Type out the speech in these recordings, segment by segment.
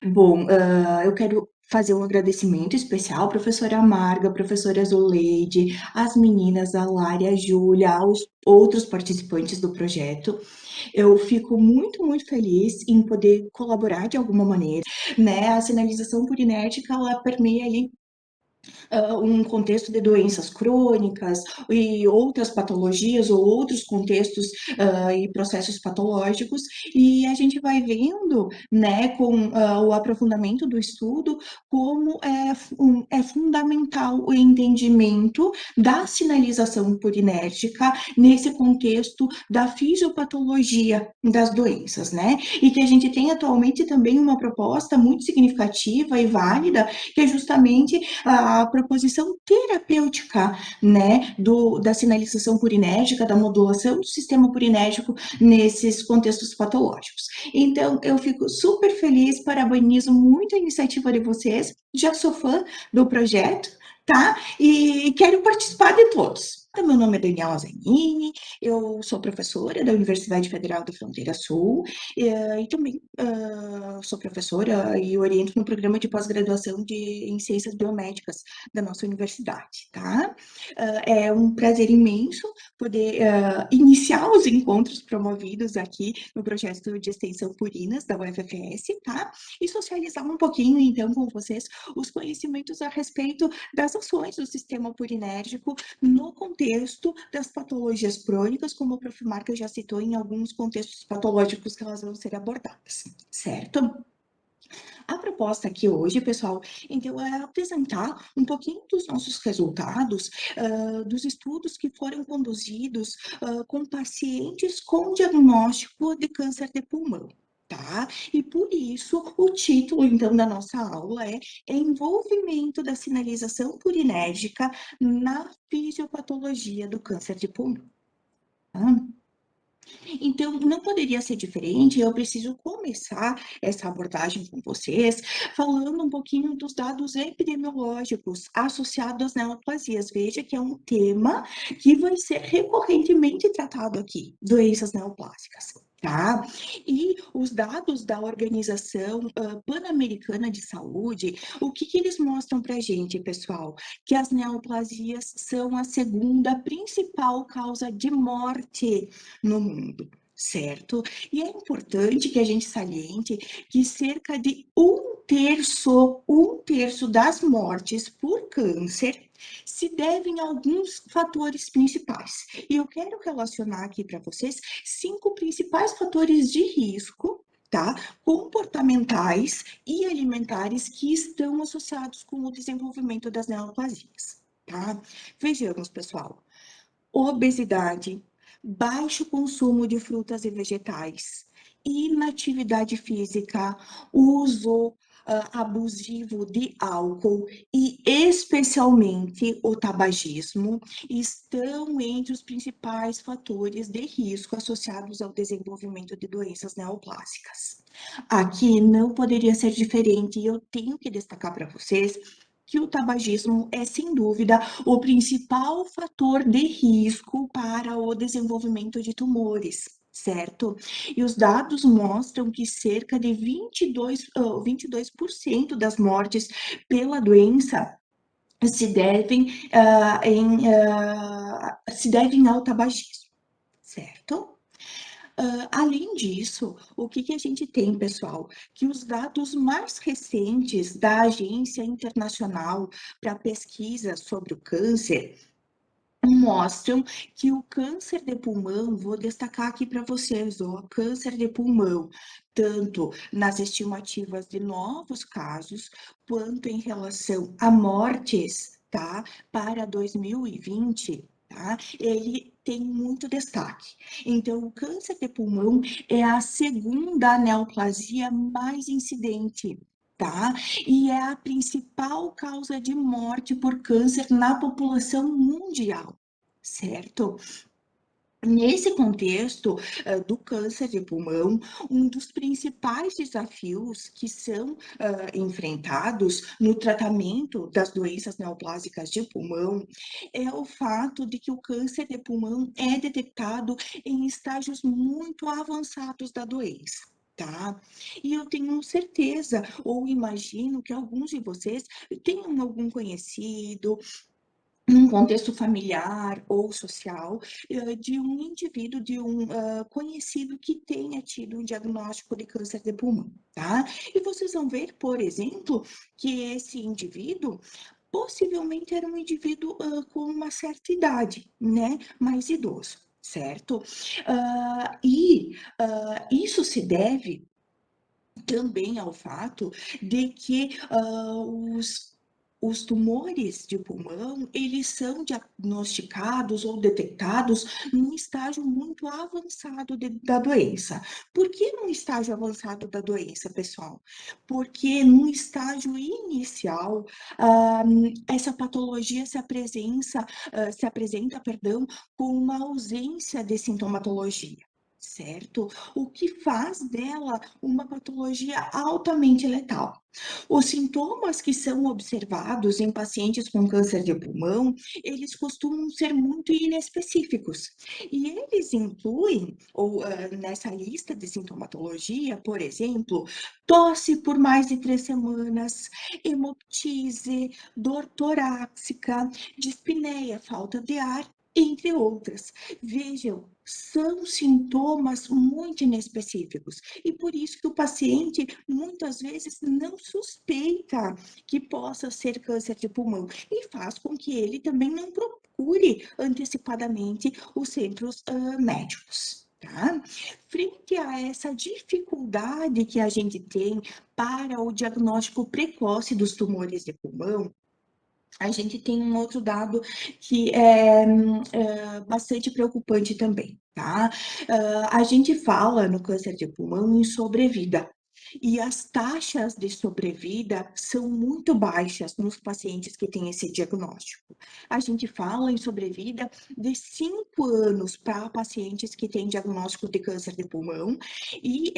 Bom, eu quero fazer um agradecimento especial à professora Marga, à professora Zoleide, às meninas, a Lara e a Júlia, aos outros participantes do projeto. Eu fico muito, muito feliz em poder colaborar de alguma maneira, né? A sinalização purinética, ela permeia ali um contexto de doenças crônicas e outras patologias ou outros contextos e processos patológicos, e a gente vai vendo, né, com o aprofundamento do estudo, como é fundamental o entendimento da sinalização purinérgica nesse contexto da fisiopatologia das doenças, né? E que a gente tem atualmente também uma proposta muito significativa e válida, que é justamente a proposição terapêutica, né, da sinalização purinérgica, da modulação do sistema purinérgico nesses contextos patológicos. Então, eu fico super feliz, parabenizo muito a iniciativa de vocês, já sou fã do projeto, tá? E quero participar de todos. Meu nome é Daniela Zanini, eu sou professora da Universidade Federal da Fronteira Sul e também sou professora e oriento no programa de pós-graduação em ciências biomédicas da nossa universidade, tá? É um prazer imenso poder iniciar os encontros promovidos aqui no projeto de extensão Purinas da UFFS, tá? E socializar um pouquinho, então, com vocês os conhecimentos a respeito das ações do sistema purinérgico no contexto das patologias crônicas, como o Prof. Marca já citou em alguns contextos patológicos que elas vão ser abordadas, certo? A proposta aqui hoje, pessoal, então, é apresentar um pouquinho dos nossos resultados, dos estudos que foram conduzidos com pacientes com diagnóstico de câncer de pulmão. Tá? E por isso o título, então, da nossa aula é Envolvimento da sinalização purinérgica na fisiopatologia do câncer de pulmão. Tá? Então, não poderia ser diferente, eu preciso começar essa abordagem com vocês, falando um pouquinho dos dados epidemiológicos associados às neoplasias. Veja que é um tema que vai ser recorrentemente tratado aqui, doenças neoplásicas. Tá? E os dados da Organização Pan-Americana de Saúde, o que eles mostram para a gente, pessoal? Que as neoplasias são a segunda principal causa de morte no mundo, certo? E é importante que a gente saliente que cerca de um terço das mortes por câncer se devem a alguns fatores principais. E eu quero relacionar aqui para vocês 5 principais fatores de risco, tá? Comportamentais e alimentares que estão associados com o desenvolvimento das neoplasias, tá? Vejamos, pessoal. Obesidade, baixo consumo de frutas e vegetais, inatividade física, uso abusivo de álcool e, especialmente, o tabagismo, estão entre os principais fatores de risco associados ao desenvolvimento de doenças neoplásicas. Aqui não poderia ser diferente e eu tenho que destacar para vocês que o tabagismo é, sem dúvida, o principal fator de risco para o desenvolvimento de tumores, certo? E os dados mostram que cerca de 22% das mortes pela doença se devem ao tabagismo, certo? Além disso, o que a gente tem, pessoal? Que os dados mais recentes da Agência Internacional para Pesquisa sobre o Câncer mostram que o câncer de pulmão, vou destacar aqui para vocês, ó, câncer de pulmão, tanto nas estimativas de novos casos, quanto em relação a mortes, tá? Para 2020, tá? Ele tem muito destaque. Então, o câncer de pulmão é a segunda neoplasia mais incidente, tá? E é a principal causa de morte por câncer na população mundial, certo? Nesse contexto do câncer de pulmão, um dos principais desafios que são enfrentados no tratamento das doenças neoplásicas de pulmão é o fato de que o câncer de pulmão é detectado em estágios muito avançados da doença. tá? E eu tenho certeza, ou imagino que alguns de vocês tenham algum conhecido, num contexto familiar ou social, de um indivíduo, de um conhecido que tenha tido um diagnóstico de câncer de pulmão, tá? E vocês vão ver, por exemplo, que esse indivíduo possivelmente era um indivíduo com uma certa idade, né? Mais idoso, certo? Isso se deve também ao fato de que os tumores de pulmão, eles são diagnosticados ou detectados num estágio muito avançado da doença. Por que num estágio avançado da doença, pessoal? Porque no estágio inicial, essa patologia se apresenta, perdão, com uma ausência de sintomatologia, certo? O que faz dela uma patologia altamente letal. Os sintomas que são observados em pacientes com câncer de pulmão, eles costumam ser muito inespecíficos. E eles incluem, nessa lista de sintomatologia, por exemplo, tosse por mais de 3 semanas, hemoptise, dor torácica, dispneia, falta de ar, entre outras. Vejam, são sintomas muito inespecíficos e por isso que o paciente muitas vezes não suspeita que possa ser câncer de pulmão e faz com que ele também não procure antecipadamente os centros médicos. Tá? Frente a essa dificuldade que a gente tem para o diagnóstico precoce dos tumores de pulmão, a gente tem um outro dado que é bastante preocupante também, tá? A gente fala no câncer de pulmão em sobrevida. E as taxas de sobrevida são muito baixas nos pacientes que têm esse diagnóstico. A gente fala em sobrevida de 5 anos para pacientes que têm diagnóstico de câncer de pulmão, e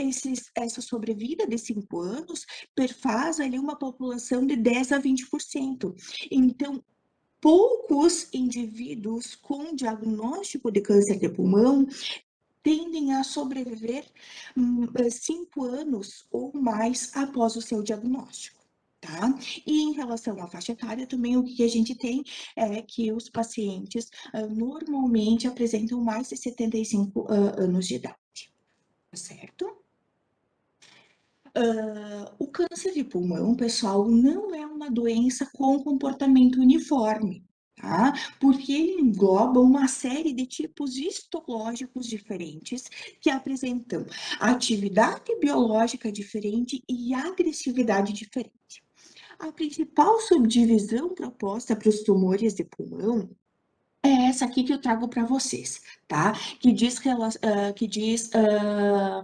essa sobrevida de 5 anos perfaz ali uma população de 10 a 20%. Então, poucos indivíduos com diagnóstico de câncer de pulmão tendem a sobreviver 5 anos ou mais após o seu diagnóstico. Tá? E em relação à faixa etária, também o que a gente tem é que os pacientes normalmente apresentam mais de 75 anos de idade, tá certo? O câncer de pulmão, pessoal, não é uma doença com comportamento uniforme, tá? Porque ele engloba uma série de tipos histológicos diferentes que apresentam atividade biológica diferente e agressividade diferente. A principal subdivisão proposta para os tumores de pulmão é essa aqui que eu trago para vocês, tá? Que diz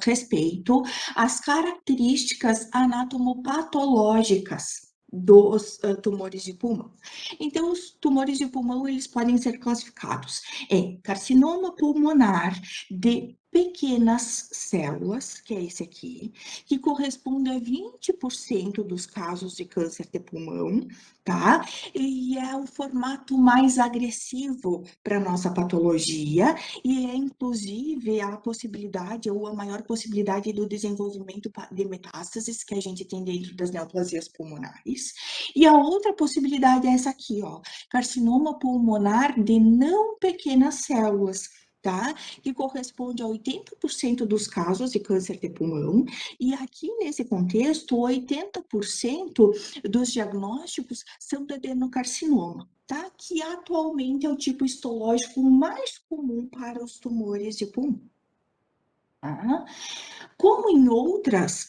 respeito às características anatomopatológicas dos tumores de pulmão. Então, os tumores de pulmão, eles podem ser classificados em carcinoma pulmonar de pequenas células, que é esse aqui, que corresponde a 20% dos casos de câncer de pulmão, tá? E é o formato mais agressivo para nossa patologia e é inclusive a possibilidade ou a maior possibilidade do desenvolvimento de metástases que a gente tem dentro das neoplasias pulmonares. E a outra possibilidade é essa aqui, ó, carcinoma pulmonar de não pequenas células, tá? Que corresponde a 80% dos casos de câncer de pulmão, e aqui nesse contexto, 80% dos diagnósticos são do adenocarcinoma, tá? Que atualmente é o tipo histológico mais comum para os tumores de pulmão. Tá? Como em outras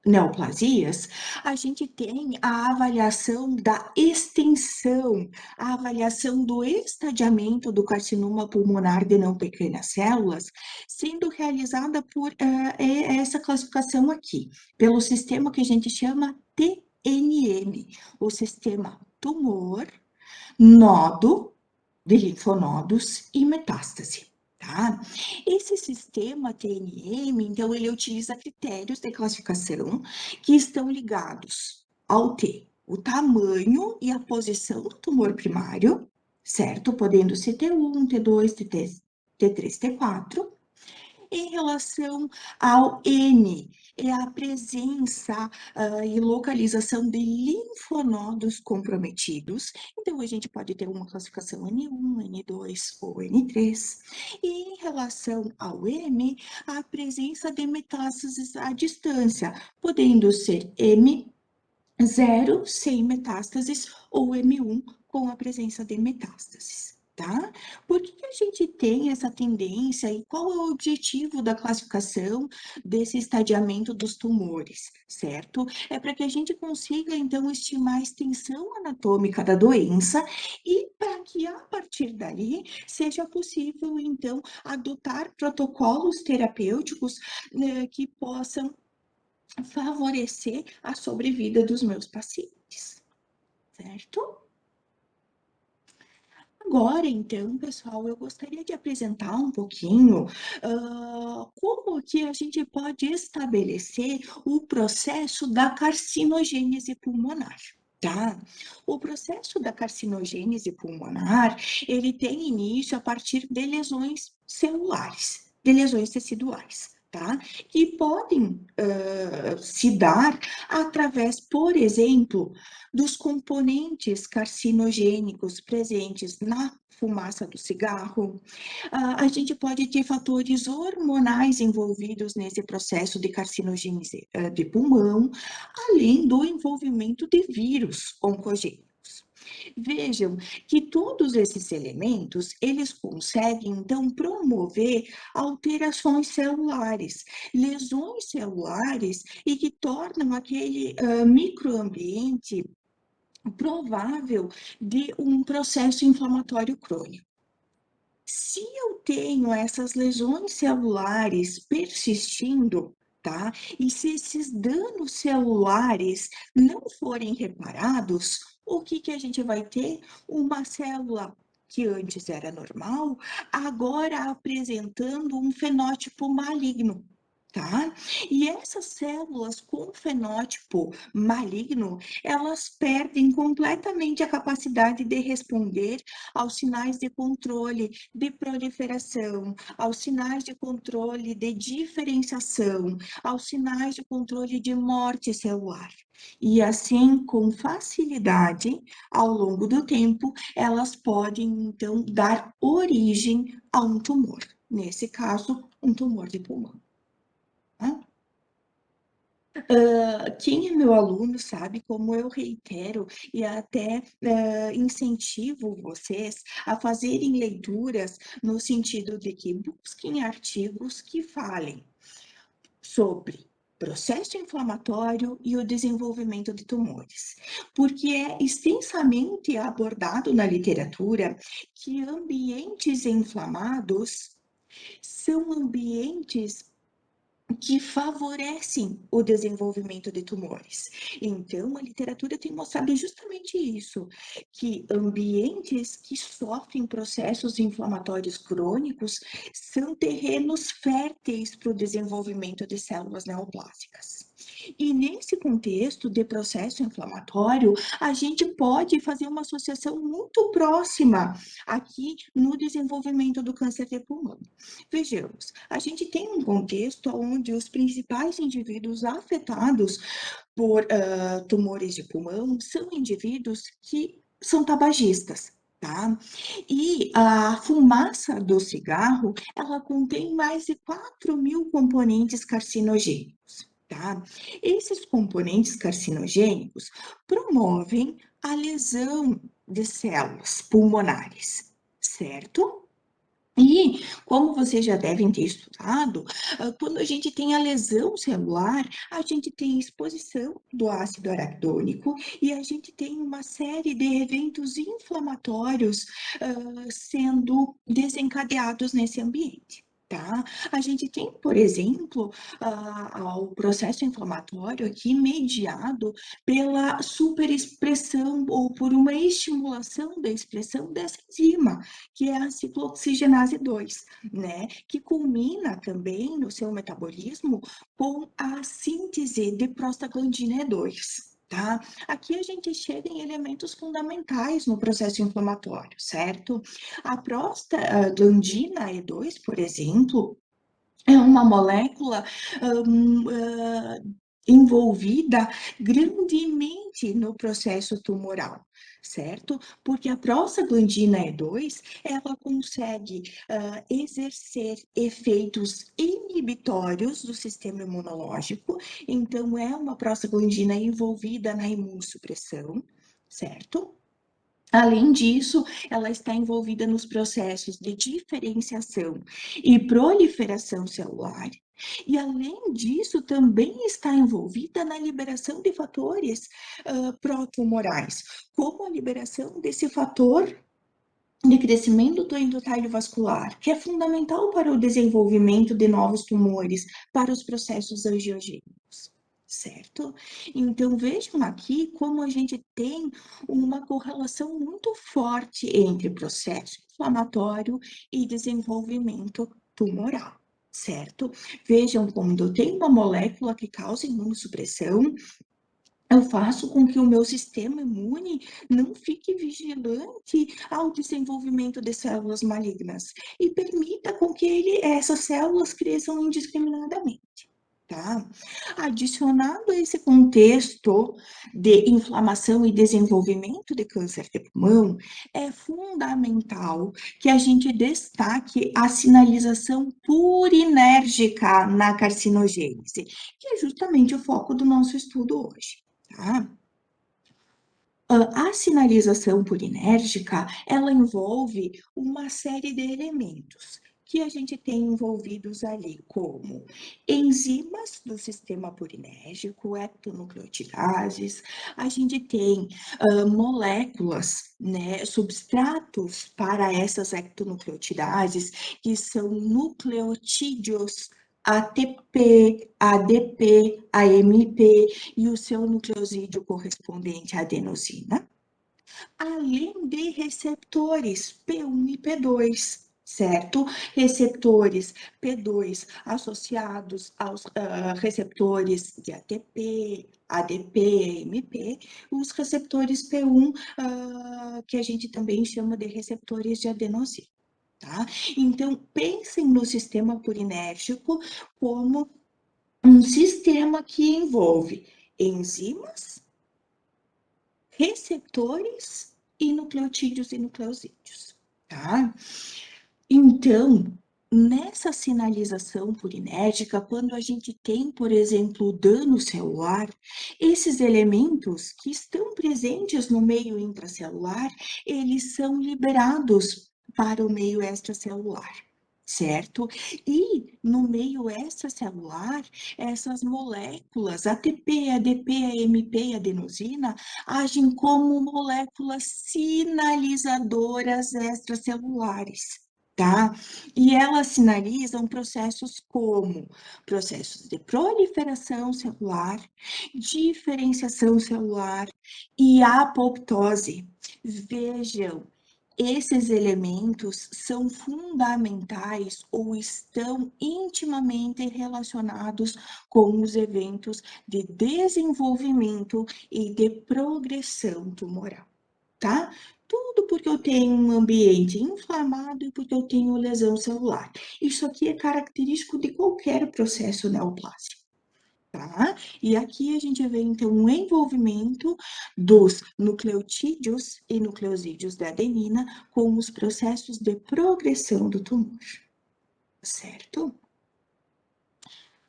neoplasias, a gente tem a avaliação da extensão, a avaliação do estadiamento do carcinoma pulmonar de não pequenas células, sendo realizada por essa classificação aqui, pelo sistema que a gente chama TNM, o sistema tumor, nodo de linfonodos e metástase. Tá? Esse sistema TNM, então, ele utiliza critérios de classificação que estão ligados ao T, o tamanho e a posição do tumor primário, certo? Podendo ser T1, T2, T3, T4, Em relação ao N, é a presença e localização de linfonodos comprometidos. Então, a gente pode ter uma classificação N1, N2 ou N3. E em relação ao M, a presença de metástases à distância, podendo ser M0 sem metástases ou M1 com a presença de metástases. Tá? Por que a gente tem essa tendência e qual é o objetivo da classificação desse estadiamento dos tumores, certo? É para que a gente consiga, então, estimar a extensão anatômica da doença e para que, a partir dali, seja possível, então, adotar protocolos terapêuticos, que possam favorecer a sobrevida dos meus pacientes, certo? Agora, então, pessoal, eu gostaria de apresentar um pouquinho como que a gente pode estabelecer o processo da carcinogênese pulmonar. Tá? O processo da carcinogênese pulmonar, ele tem início a partir de lesões celulares, de lesões teciduais, tá? Que podem se dar através, por exemplo, dos componentes carcinogênicos presentes na fumaça do cigarro. A gente pode ter fatores hormonais envolvidos nesse processo de carcinogênese de pulmão, além do envolvimento de vírus oncogênicos. Vejam que todos esses elementos, eles conseguem, então, promover alterações celulares, lesões celulares e que tornam aquele microambiente provável de um processo inflamatório crônico. Se eu tenho essas lesões celulares persistindo, tá? E se esses danos celulares não forem reparados, o que que a gente vai ter? Uma célula que antes era normal, agora apresentando um fenótipo maligno. Tá? E essas células com fenótipo maligno, elas perdem completamente a capacidade de responder aos sinais de controle de proliferação, aos sinais de controle de diferenciação, aos sinais de controle de morte celular. E assim, com facilidade, ao longo do tempo, elas podem, então, dar origem a um tumor. Nesse caso, um tumor de pulmão. Tá? Quem é meu aluno sabe como eu reitero e até incentivo vocês a fazerem leituras no sentido de que busquem artigos que falem sobre processo inflamatório e o desenvolvimento de tumores, porque é extensamente abordado na literatura que ambientes inflamados são ambientes que favorecem o desenvolvimento de tumores. Então, a literatura tem mostrado justamente isso, que ambientes que sofrem processos inflamatórios crônicos são terrenos férteis para o desenvolvimento de células neoplásicas. E nesse contexto de processo inflamatório, a gente pode fazer uma associação muito próxima aqui no desenvolvimento do câncer de pulmão. Vejamos, a gente tem um contexto onde os principais indivíduos afetados por tumores de pulmão são indivíduos que são tabagistas. Tá? E a fumaça do cigarro, ela contém mais de 4.000 componentes carcinogênicos. Tá? Esses componentes carcinogênicos promovem a lesão de células pulmonares, certo? E, como vocês já devem ter estudado, quando a gente tem a lesão celular, a gente tem exposição do ácido araquidônico e a gente tem uma série de eventos inflamatórios sendo desencadeados nesse ambiente. Tá? A gente tem, por exemplo, o processo inflamatório aqui mediado pela superexpressão ou por uma estimulação da expressão dessa enzima, que é a ciclooxigenase 2, né? Que culmina também no seu metabolismo com a síntese de prostaglandina E2. Tá? Aqui a gente chega em elementos fundamentais no processo inflamatório, certo? A prostaglandina E2, por exemplo, é uma molécula hum, ah, envolvida grandemente no processo tumoral, certo? Porque a prostaglandina E2, ela consegue exercer efeitos inibitórios do sistema imunológico, então é uma prostaglandina envolvida na imunossupressão, certo? Além disso, ela está envolvida nos processos de diferenciação e proliferação celular. E, além disso, também está envolvida na liberação de fatores protumorais, como a liberação desse fator de crescimento do endotélio vascular, que é fundamental para o desenvolvimento de novos tumores, para os processos angiogênicos, certo? Então, vejam aqui como a gente tem uma correlação muito forte entre processo inflamatório e desenvolvimento tumoral, certo? Vejam como eu tenho uma molécula que causa imunossupressão, eu faço com que o meu sistema imune não fique vigilante ao desenvolvimento de células malignas e permita com que essas células cresçam indiscriminadamente. Tá? Adicionado a esse contexto de inflamação e desenvolvimento de câncer de pulmão, é fundamental que a gente destaque a sinalização purinérgica na carcinogênese, que é justamente o foco do nosso estudo hoje. Tá? A sinalização purinérgica, ela envolve uma série de elementos que a gente tem envolvidos ali, como enzimas do sistema purinérgico, ectonucleotidases, a gente tem moléculas, né, substratos para essas ectonucleotidases, que são nucleotídeos ATP, ADP, AMP, e o seu nucleosídeo correspondente à adenosina, além de receptores P1 e P2, certo? Receptores P2 associados aos receptores de ATP, ADP, AMP, os receptores P1 que a gente também chama de receptores de adenosina. Tá? Então, pensem no sistema purinérgico como um sistema que envolve enzimas, receptores e nucleotídeos e nucleosídeos, tá? Então, nessa sinalização purinérgica, quando a gente tem, por exemplo, o dano celular, esses elementos que estão presentes no meio intracelular, eles são liberados para o meio extracelular, certo? E no meio extracelular, essas moléculas ATP, ADP, AMP e adenosina agem como moléculas sinalizadoras extracelulares. Tá? E elas sinalizam processos como processos de proliferação celular, diferenciação celular e apoptose. Vejam, esses elementos são fundamentais ou estão intimamente relacionados com os eventos de desenvolvimento e de progressão tumoral, tá? Tudo porque eu tenho um ambiente inflamado e porque eu tenho lesão celular. Isso aqui é característico de qualquer processo neoplásico. Tá? E aqui a gente vê, então, um envolvimento dos nucleotídeos e nucleosídeos da adenina com os processos de progressão do tumor, certo?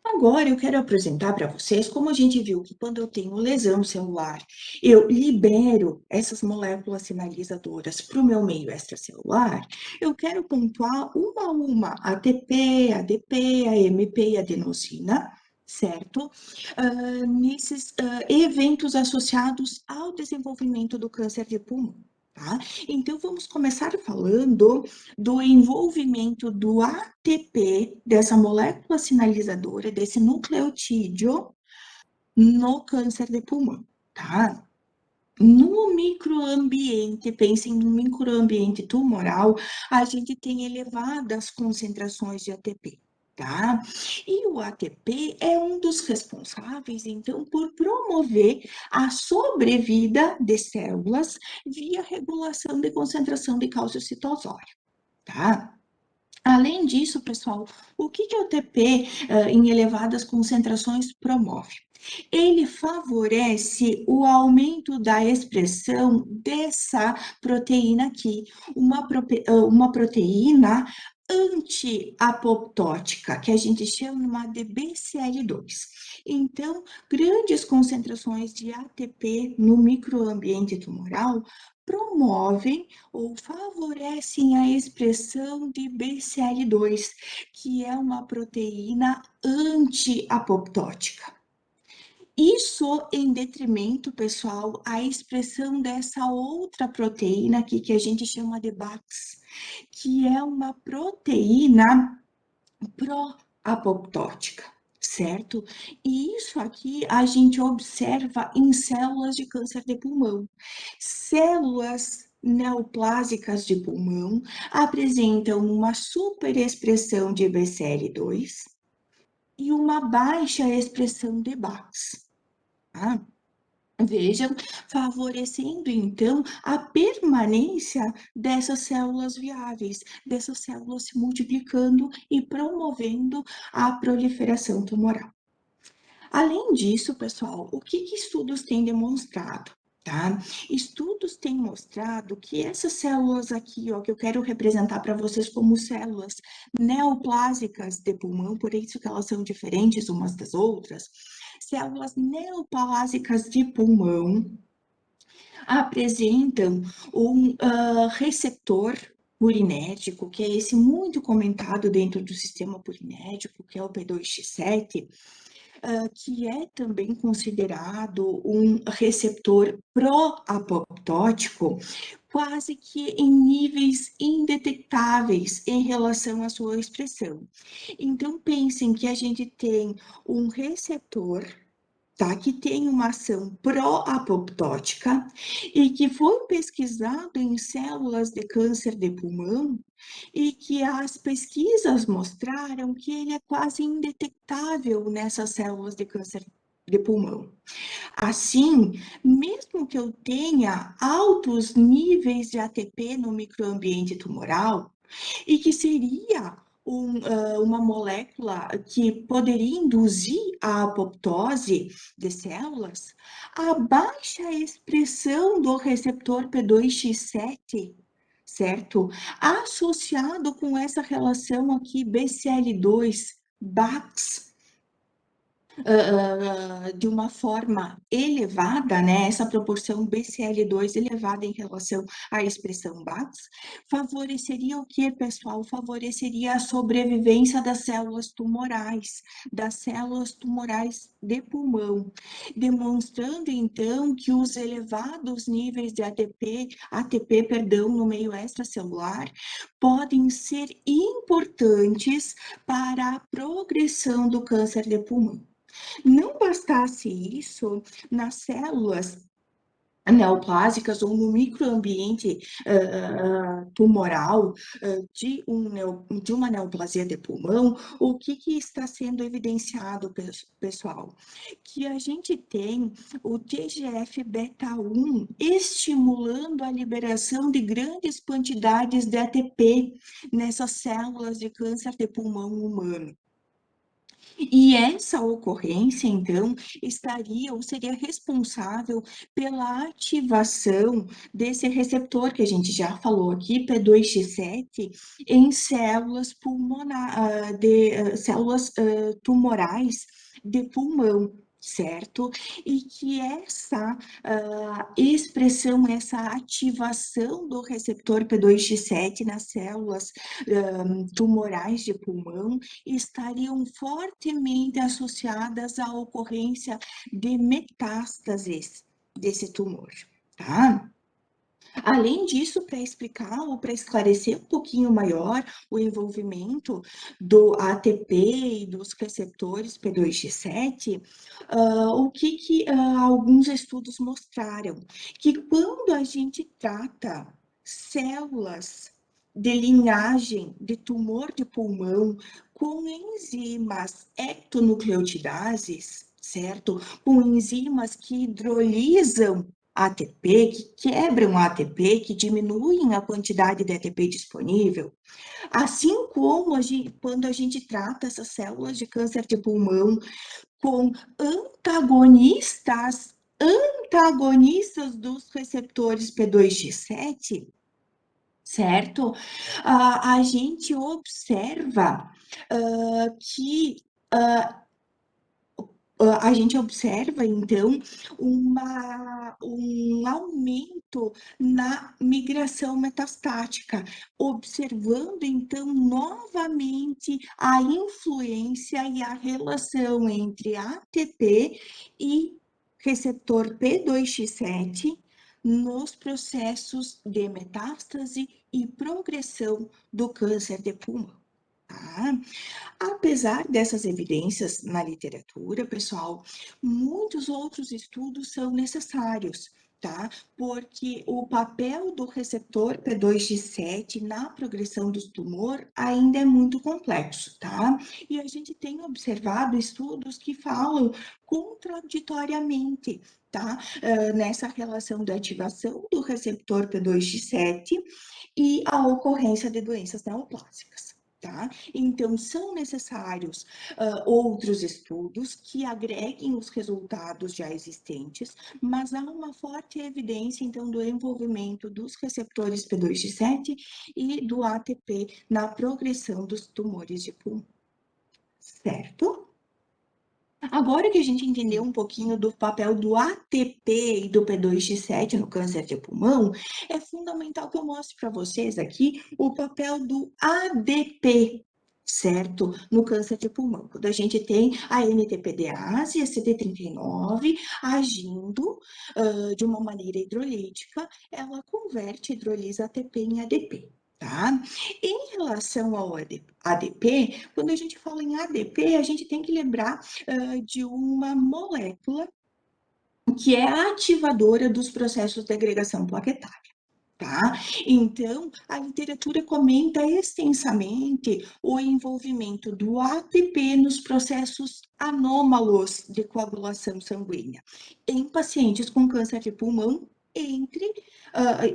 Agora eu quero apresentar para vocês como a gente viu que quando eu tenho lesão celular, eu libero essas moléculas sinalizadoras para o meu meio extracelular, eu quero pontuar uma a uma, ATP, ADP, AMP e adenosina, certo? Nesses eventos associados ao desenvolvimento do câncer de pulmão. Tá? Então, vamos começar falando do envolvimento do ATP, dessa molécula sinalizadora, desse nucleotídeo, no câncer de pulmão, tá? No microambiente, pensem no microambiente tumoral, a gente tem elevadas concentrações de ATP, tá? E o ATP é um dos responsáveis, então, por promover a sobrevida de células via regulação de concentração de cálcio citosório, tá? Além disso, pessoal, o que o TP em elevadas concentrações promove? Ele favorece o aumento da expressão dessa proteína aqui, uma proteína anti-apoptótica, que a gente chama de BCL2. Então, grandes concentrações de ATP no microambiente tumoral promovem ou favorecem a expressão de BCL2, que é uma proteína anti-apoptótica. Isso em detrimento, pessoal, à expressão dessa outra proteína aqui que a gente chama de BAX, que é uma proteína pró-apoptótica, certo? E isso aqui a gente observa em células de câncer de pulmão. Células neoplásicas de pulmão apresentam uma superexpressão de BCL2 e uma baixa expressão de BAX. Tá? Vejam, favorecendo então a permanência dessas células viáveis, dessas células se multiplicando e promovendo a proliferação tumoral. Além disso, pessoal, o que estudos têm demonstrado? Tá? Estudos têm mostrado que essas células aqui, ó, que eu quero representar para vocês como células neoplásicas de pulmão, por isso que elas são diferentes umas das outras, células neoplásicas de pulmão apresentam um receptor purinérgico, que é esse muito comentado dentro do sistema purinérgico, que é o P2X7, que é também considerado um receptor pró-apoptótico, quase que em níveis indetectáveis em relação à sua expressão. Então, pensem que a gente tem um receptor, tá, que tem uma ação pró-apoptótica e que foi pesquisado em células de câncer de pulmão e que as pesquisas mostraram que ele é quase indetectável nessas células de câncer de pulmão. Assim, mesmo que eu tenha altos níveis de ATP no microambiente tumoral, e que seria uma molécula que poderia induzir a apoptose de células, a baixa expressão do receptor P2X7, certo? Associado com essa relação aqui BCL2, BAX, de uma forma elevada, né, essa proporção BCL2 elevada em relação à expressão BAX, favoreceria o que, pessoal? Favoreceria a sobrevivência das células tumorais de pulmão, demonstrando então que os elevados níveis de ATP, perdão, no meio extracelular podem ser importantes para a progressão do câncer de pulmão. Não bastasse isso, nas células neoplásicas ou no microambiente tumoral de uma neoplasia de pulmão, o que está sendo evidenciado, pessoal? Que a gente tem o TGF-beta1 estimulando a liberação de grandes quantidades de ATP nessas células de câncer de pulmão humano. E essa ocorrência, então, estaria ou seria responsável pela ativação desse receptor que a gente já falou aqui, P2X7, em células células tumorais de pulmão, certo? E que essa expressão, essa ativação do receptor P2X7 nas células tumorais de pulmão estariam fortemente associadas à ocorrência de metástases desse tumor, tá? Além disso, para explicar ou para esclarecer um pouquinho maior o envolvimento do ATP e dos receptores P2X7, o que alguns estudos mostraram? Que quando a gente trata células de linhagem de tumor de pulmão com enzimas ectonucleotidases, certo? Com enzimas que hidrolisam ATP, que quebram a ATP, que diminuem a quantidade de ATP disponível, assim como quando a gente trata essas células de câncer de pulmão com antagonistas dos receptores P2X7, certo? A gente observa que a gente observa, então, um aumento na migração metastática, observando, então, novamente a influência e a relação entre ATP e receptor P2X7 nos processos de metástase e progressão do câncer de pulmão. Tá? Apesar dessas evidências na literatura, pessoal, muitos outros estudos são necessários, tá? Porque o papel do receptor P2X7 na progressão do tumor ainda é muito complexo, tá? E a gente tem observado estudos que falam contraditoriamente, tá? Nessa relação da ativação do receptor P2X7 e a ocorrência de doenças neoplásicas. Tá? Então, são necessários outros estudos que agreguem os resultados já existentes, mas há uma forte evidência, então, do envolvimento dos receptores P2X7 e do ATP na progressão dos tumores de pulmão, certo? Agora que a gente entendeu um pouquinho do papel do ATP e do P2X7 no câncer de pulmão, é fundamental que eu mostre para vocês aqui o papel do ADP, certo? No câncer de pulmão. Quando a gente tem a NTPDase e a CD39 agindo de uma maneira hidrolítica, ela converte, hidrolisa ATP em ADP. Tá? Em relação ao ADP, quando a gente fala em ADP, a gente tem que lembrar de uma molécula que é ativadora dos processos de agregação plaquetária. Tá? Então, a literatura comenta extensamente o envolvimento do ATP nos processos anômalos de coagulação sanguínea em pacientes com câncer de pulmão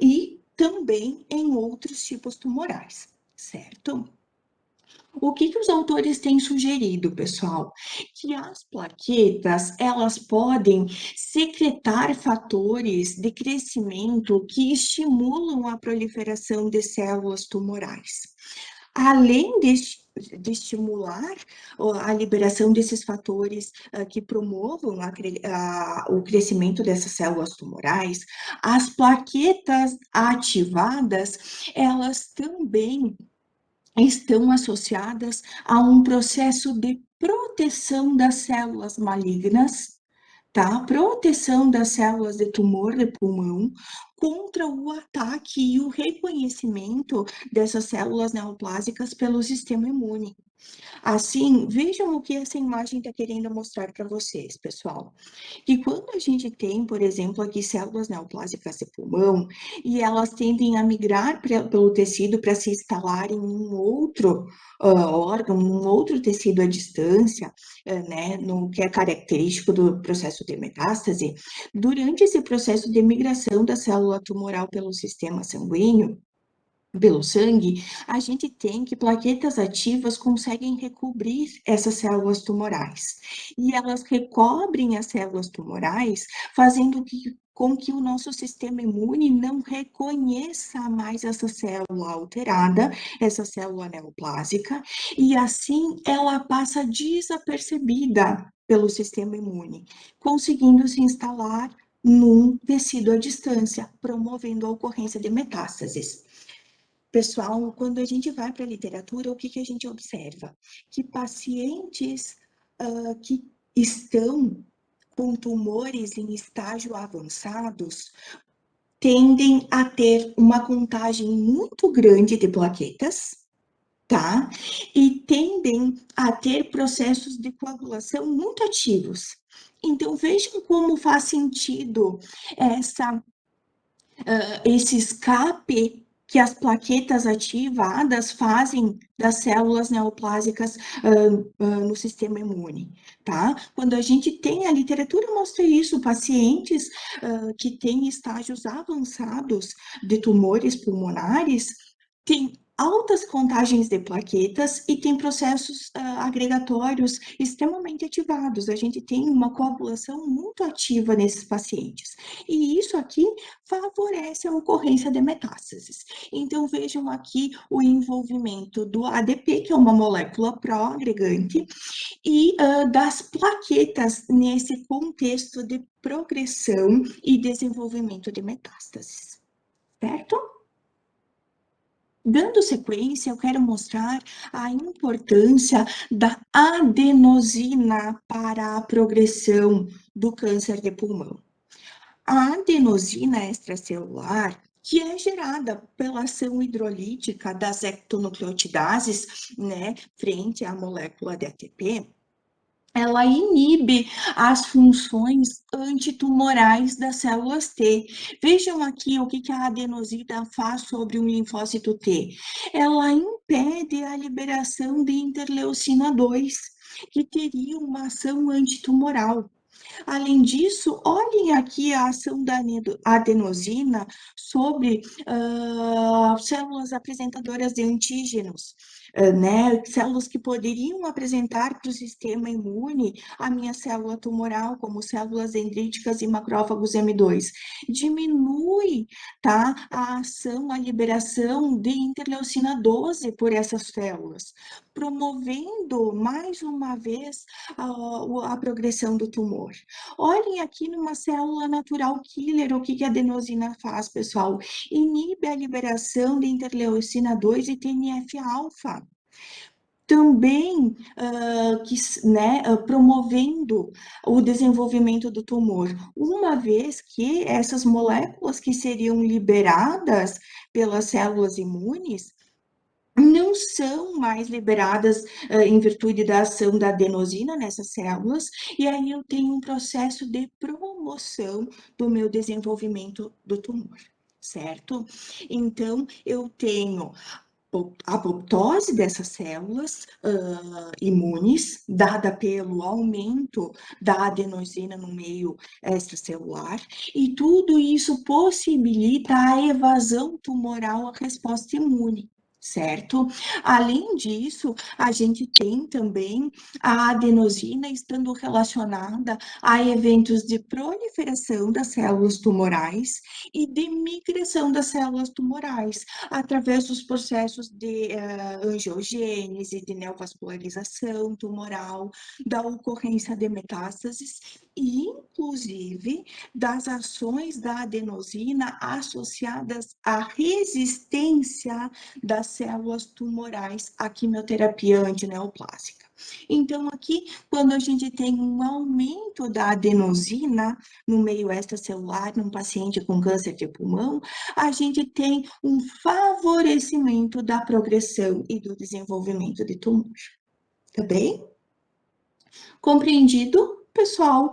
e também em outros tipos tumorais, certo? O que os autores têm sugerido, pessoal? Que as plaquetas, elas podem secretar fatores de crescimento que estimulam a proliferação de células tumorais. Além de estimular a liberação desses fatores que promovam o crescimento dessas células tumorais, as plaquetas ativadas, elas também estão associadas a um processo de proteção das células malignas, tá? Proteção das células de tumor de pulmão contra o ataque e o reconhecimento dessas células neoplásicas pelo sistema imune. Assim, vejam o que essa imagem está querendo mostrar para vocês, pessoal. Que quando a gente tem, por exemplo, aqui células neoplásicas de pulmão, e elas tendem a migrar pelo tecido para se instalarem em um outro órgão, num outro tecido à distância, né, no que é característico do processo de metástase, durante esse processo de migração da célula tumoral pelo sistema sanguíneo, pelo sangue, a gente tem que plaquetas ativas conseguem recobrir essas células tumorais. E elas recobrem as células tumorais, fazendo com que o nosso sistema imune não reconheça mais essa célula alterada, essa célula neoplásica, e assim ela passa desapercebida pelo sistema imune, conseguindo se instalar num tecido à distância, promovendo a ocorrência de metástases. Pessoal, quando a gente vai para a literatura, o que a gente observa? Que pacientes que estão com tumores em estágio avançados tendem a ter uma contagem muito grande de plaquetas, tá? E tendem a ter processos de coagulação muito ativos. Então, vejam como faz sentido esse escape que as plaquetas ativadas fazem das células neoplásicas no sistema imune, tá? Quando a gente tem, a literatura mostra isso, pacientes que têm estágios avançados de tumores pulmonares, têm altas contagens de plaquetas e tem processos agregatórios extremamente ativados. A gente tem uma coagulação muito ativa nesses pacientes. E isso aqui favorece a ocorrência de metástases. Então, vejam aqui o envolvimento do ADP, que é uma molécula pró-agregante, e das plaquetas nesse contexto de progressão e desenvolvimento de metástases, certo? Dando sequência, eu quero mostrar a importância da adenosina para a progressão do câncer de pulmão. A adenosina extracelular, que é gerada pela ação hidrolítica das ectonucleotidases, né, frente à molécula de ATP, ela inibe as funções antitumorais das células T. Vejam aqui o que a adenosina faz sobre um linfócito T. Ela impede a liberação de interleucina 2, que teria uma ação antitumoral. Além disso, olhem aqui a ação da adenosina sobre células apresentadoras de antígenos, né? Células que poderiam apresentar para o sistema imune a minha célula tumoral, como células dendríticas e macrófagos M2. Diminui, tá, a ação, a liberação de interleucina 12 por essas células, promovendo, mais uma vez, a progressão do tumor. Olhem aqui numa célula natural killer, o que a adenosina faz, pessoal? Inibe a liberação de interleucina 2 e TNF-alfa. Também promovendo o desenvolvimento do tumor, uma vez que essas moléculas que seriam liberadas pelas células imunes não são mais liberadas em virtude da ação da adenosina nessas células, e aí eu tenho um processo de promoção do meu desenvolvimento do tumor, certo? Então, eu tenho a apoptose dessas células imunes, dada pelo aumento da adenosina no meio extracelular, e tudo isso possibilita a evasão tumoral à resposta imune. Certo? Além disso, a gente tem também a adenosina estando relacionada a eventos de proliferação das células tumorais e de migração das células tumorais, através dos processos de angiogênese, de neovascularização tumoral, da ocorrência de metástases e, inclusive, das ações da adenosina associadas à resistência das células tumorais à quimioterapia antineoplásica. Então, aqui, quando a gente tem um aumento da adenosina no meio extracelular, num paciente com câncer de pulmão, a gente tem um favorecimento da progressão e do desenvolvimento de tumor. Tá bem? Compreendido, pessoal?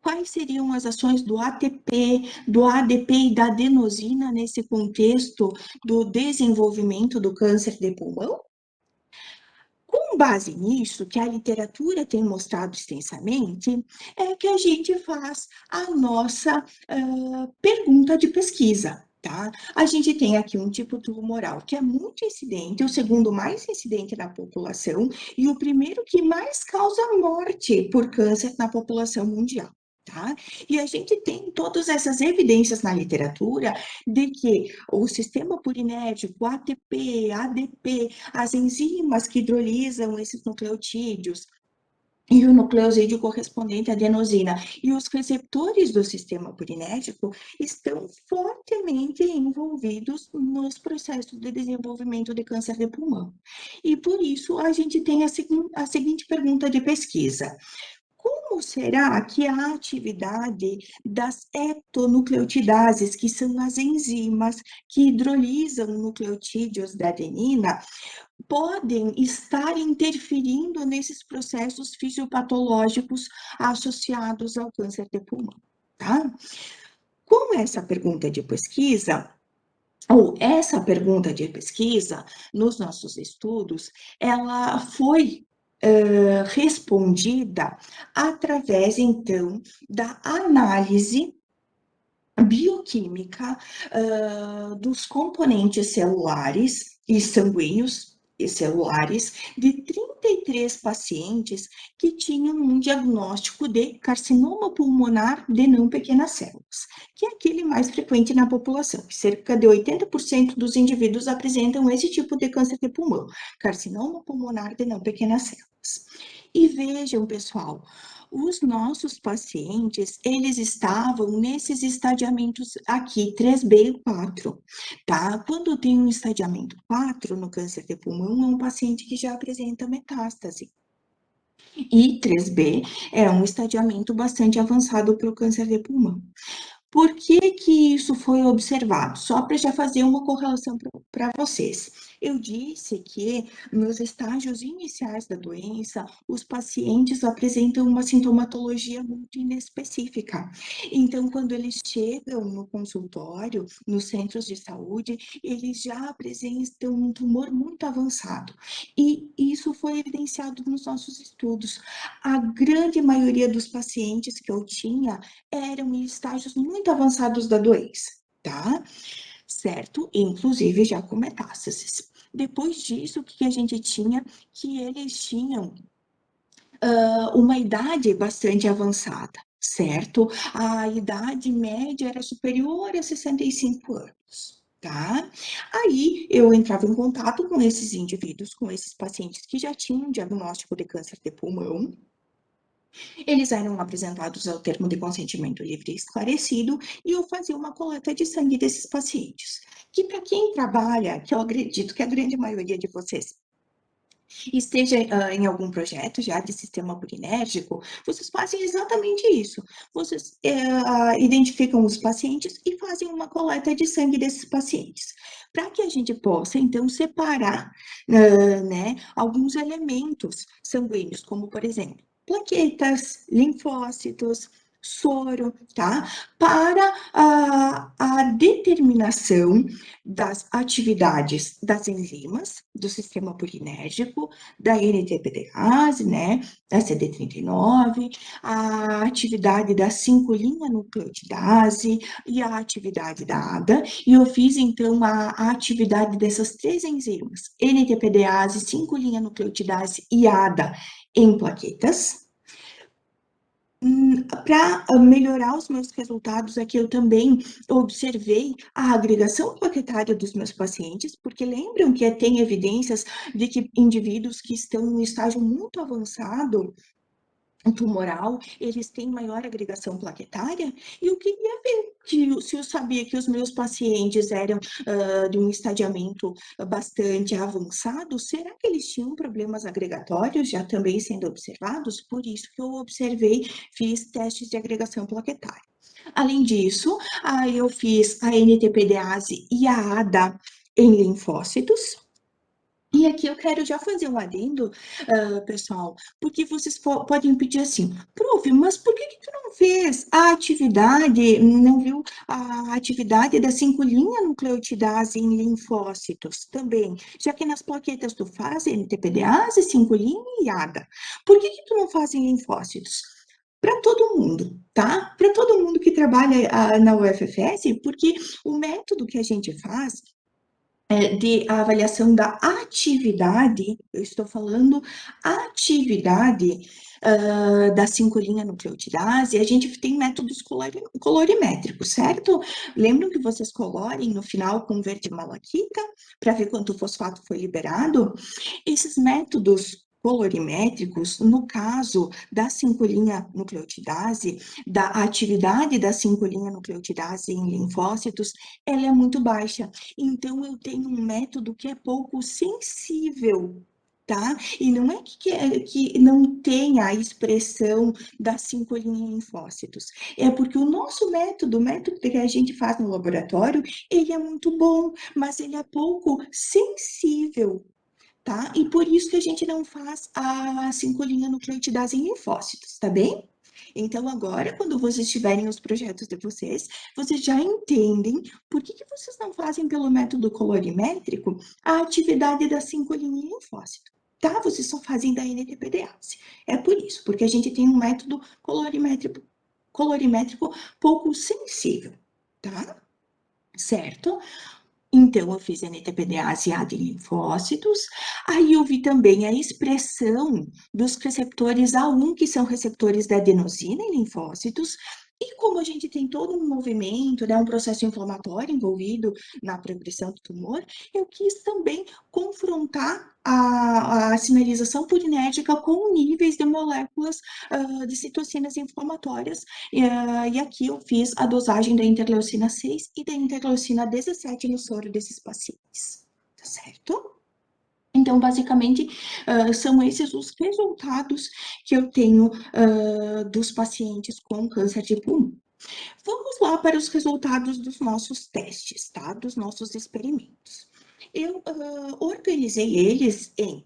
Quais seriam as ações do ATP, do ADP e da adenosina nesse contexto do desenvolvimento do câncer de pulmão? Com base nisso, que a literatura tem mostrado extensamente, é que a gente faz a nossa pergunta de pesquisa, tá? A gente tem aqui um tipo tumoral que é muito incidente, o segundo mais incidente na população e o primeiro que mais causa morte por câncer na população mundial. Tá? E a gente tem todas essas evidências na literatura de que o sistema purinérgico, ATP, ADP, as enzimas que hidrolisam esses nucleotídeos, e o nucleosídeo correspondente à adenosina e os receptores do sistema purinérgico estão fortemente envolvidos nos processos de desenvolvimento de câncer de pulmão. E por isso a gente tem a seguinte pergunta de pesquisa: como será que a atividade das ectonucleotidases, que são as enzimas que hidrolisam nucleotídeos da adenina, podem estar interferindo nesses processos fisiopatológicos associados ao câncer de pulmão, tá? Com essa pergunta de pesquisa, ou essa pergunta de pesquisa, nos nossos estudos, ela foi respondida através, então, da análise bioquímica dos componentes celulares e sanguíneos e celulares de 33 pacientes que tinham um diagnóstico de carcinoma pulmonar de não pequenas células, que é aquele mais frequente na população. Cerca de 80% dos indivíduos apresentam esse tipo de câncer de pulmão, carcinoma pulmonar de não pequenas células. E vejam, pessoal, os nossos pacientes, eles estavam nesses estadiamentos aqui, 3B e 4, tá? Quando tem um estadiamento 4 no câncer de pulmão, é um paciente que já apresenta metástase. E 3B é um estadiamento bastante avançado para o câncer de pulmão. Por que que isso foi observado? Só para já fazer uma correlação para vocês. Eu disse que nos estágios iniciais da doença, os pacientes apresentam uma sintomatologia muito inespecífica. Então, quando eles chegam no consultório, nos centros de saúde, eles já apresentam um tumor muito avançado. E isso foi evidenciado nos nossos estudos. A grande maioria dos pacientes que eu tinha eram em estágios muito avançados da doença, tá? Certo? Inclusive já com metástases. Depois disso, o que a gente tinha? Que eles tinham uma idade bastante avançada, certo? A idade média era superior a 65 anos. Tá? Aí eu entrava em contato com esses indivíduos, com esses pacientes que já tinham diagnóstico de câncer de pulmão, eles eram apresentados ao termo de consentimento livre e esclarecido e eu fazia uma coleta de sangue desses pacientes. Que para quem trabalha, que eu acredito que a grande maioria de vocês esteja em algum projeto já de sistema purinérgico, vocês fazem exatamente isso. Vocês identificam os pacientes e fazem uma coleta de sangue desses pacientes, para que a gente possa, então, separar né, alguns elementos sanguíneos, como, por exemplo, plaquetas, linfócitos, soro, tá? Para a determinação das atividades das enzimas do sistema purinérgico, da NTPDase, né, da CD39, a atividade da 5' nucleotidase e a atividade da ADA, e eu fiz então a atividade dessas três enzimas, NTPDase, 5' nucleotidase e ADA, em plaquetas. Para melhorar os meus resultados aqui, eu também observei a agregação plaquetária dos meus pacientes, porque lembram que tem evidências de que indivíduos que estão em um estágio muito avançado tumoral, eles têm maior agregação plaquetária, e eu queria ver se eu sabia que os meus pacientes eram de um estadiamento bastante avançado, será que eles tinham problemas agregatórios já também sendo observados? Por isso que eu observei, fiz testes de agregação plaquetária. Além disso, aí eu fiz a NTPDase e a ADA em linfócitos, e aqui eu quero já fazer um adendo, pessoal, porque vocês podem pedir assim, prof, mas por que tu não fez a atividade, não viu a atividade da 5' nucleotidase em linfócitos também, já que nas plaquetas tu faz NTPDase, 5' e ADA. Por que tu não faz em linfócitos? Para todo mundo, tá? Para todo mundo que trabalha na UFFS, porque o método que a gente faz de avaliação da atividade, eu estou falando atividade da 5' nucleotidase, a gente tem métodos colorimétricos, certo? Lembram que vocês colorem no final com verde malaquita para ver quanto fosfato foi liberado? Esses métodos colorimétricos, no caso da 5' nucleotidase, da atividade da 5' nucleotidase em linfócitos, ela é muito baixa. Então, eu tenho um método que é pouco sensível, tá? E não é que não tenha a expressão da 5' em linfócitos, é porque o nosso método, o método que a gente faz no laboratório, ele é muito bom, mas ele é pouco sensível, tá? E por isso que a gente não faz a 5' nucleotidase em linfócitos, tá bem? Então agora, quando vocês tiverem os projetos de vocês já entendem por que vocês não fazem pelo método colorimétrico a atividade da 5' linfócito, tá? Vocês só fazem da NTPDase. É por isso, porque a gente tem um método colorimétrico pouco sensível, tá? Certo? Então, eu fiz NTPDase e de linfócitos, aí eu vi também a expressão dos receptores A1, que são receptores da adenosina em linfócitos, e como a gente tem todo um movimento, né, um processo inflamatório envolvido na progressão do tumor, eu quis também confrontar a sinalização purinérgica com níveis de moléculas de citocinas inflamatórias, e aqui eu fiz a dosagem da interleucina 6 e da interleucina 17 no soro desses pacientes, tá certo? Então, basicamente, são esses os resultados que eu tenho dos pacientes com câncer de pulmão. Vamos lá para os resultados dos nossos testes, tá? Dos nossos experimentos. Eu organizei eles em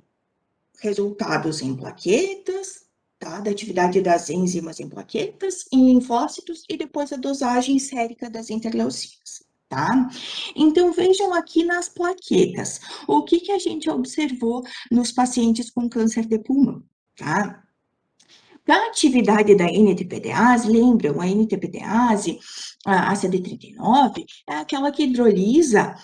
resultados em plaquetas, tá? Da atividade das enzimas em plaquetas, em linfócitos e depois a dosagem sérica das interleucinas, tá? Então, vejam aqui nas plaquetas, o que a gente observou nos pacientes com câncer de pulmão, tá? Da atividade da NTPDase, lembram, a NTPDase, a CD39, é aquela que hidrolisa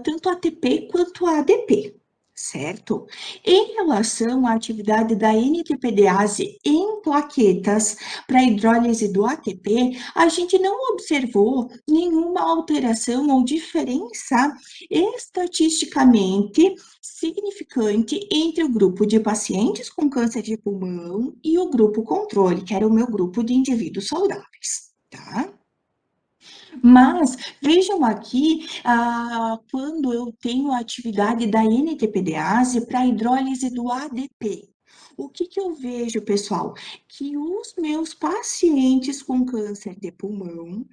tanto ATP quanto ADP, certo? Em relação à atividade da NTPDase em plaquetas para hidrólise do ATP, a gente não observou nenhuma alteração ou diferença estatisticamente significante entre o grupo de pacientes com câncer de pulmão e o grupo controle, que era o meu grupo de indivíduos saudáveis, tá? Mas vejam aqui, quando eu tenho a atividade da NTPDase para hidrólise do ADP. O que eu vejo, pessoal? Que os meus pacientes com câncer de pulmão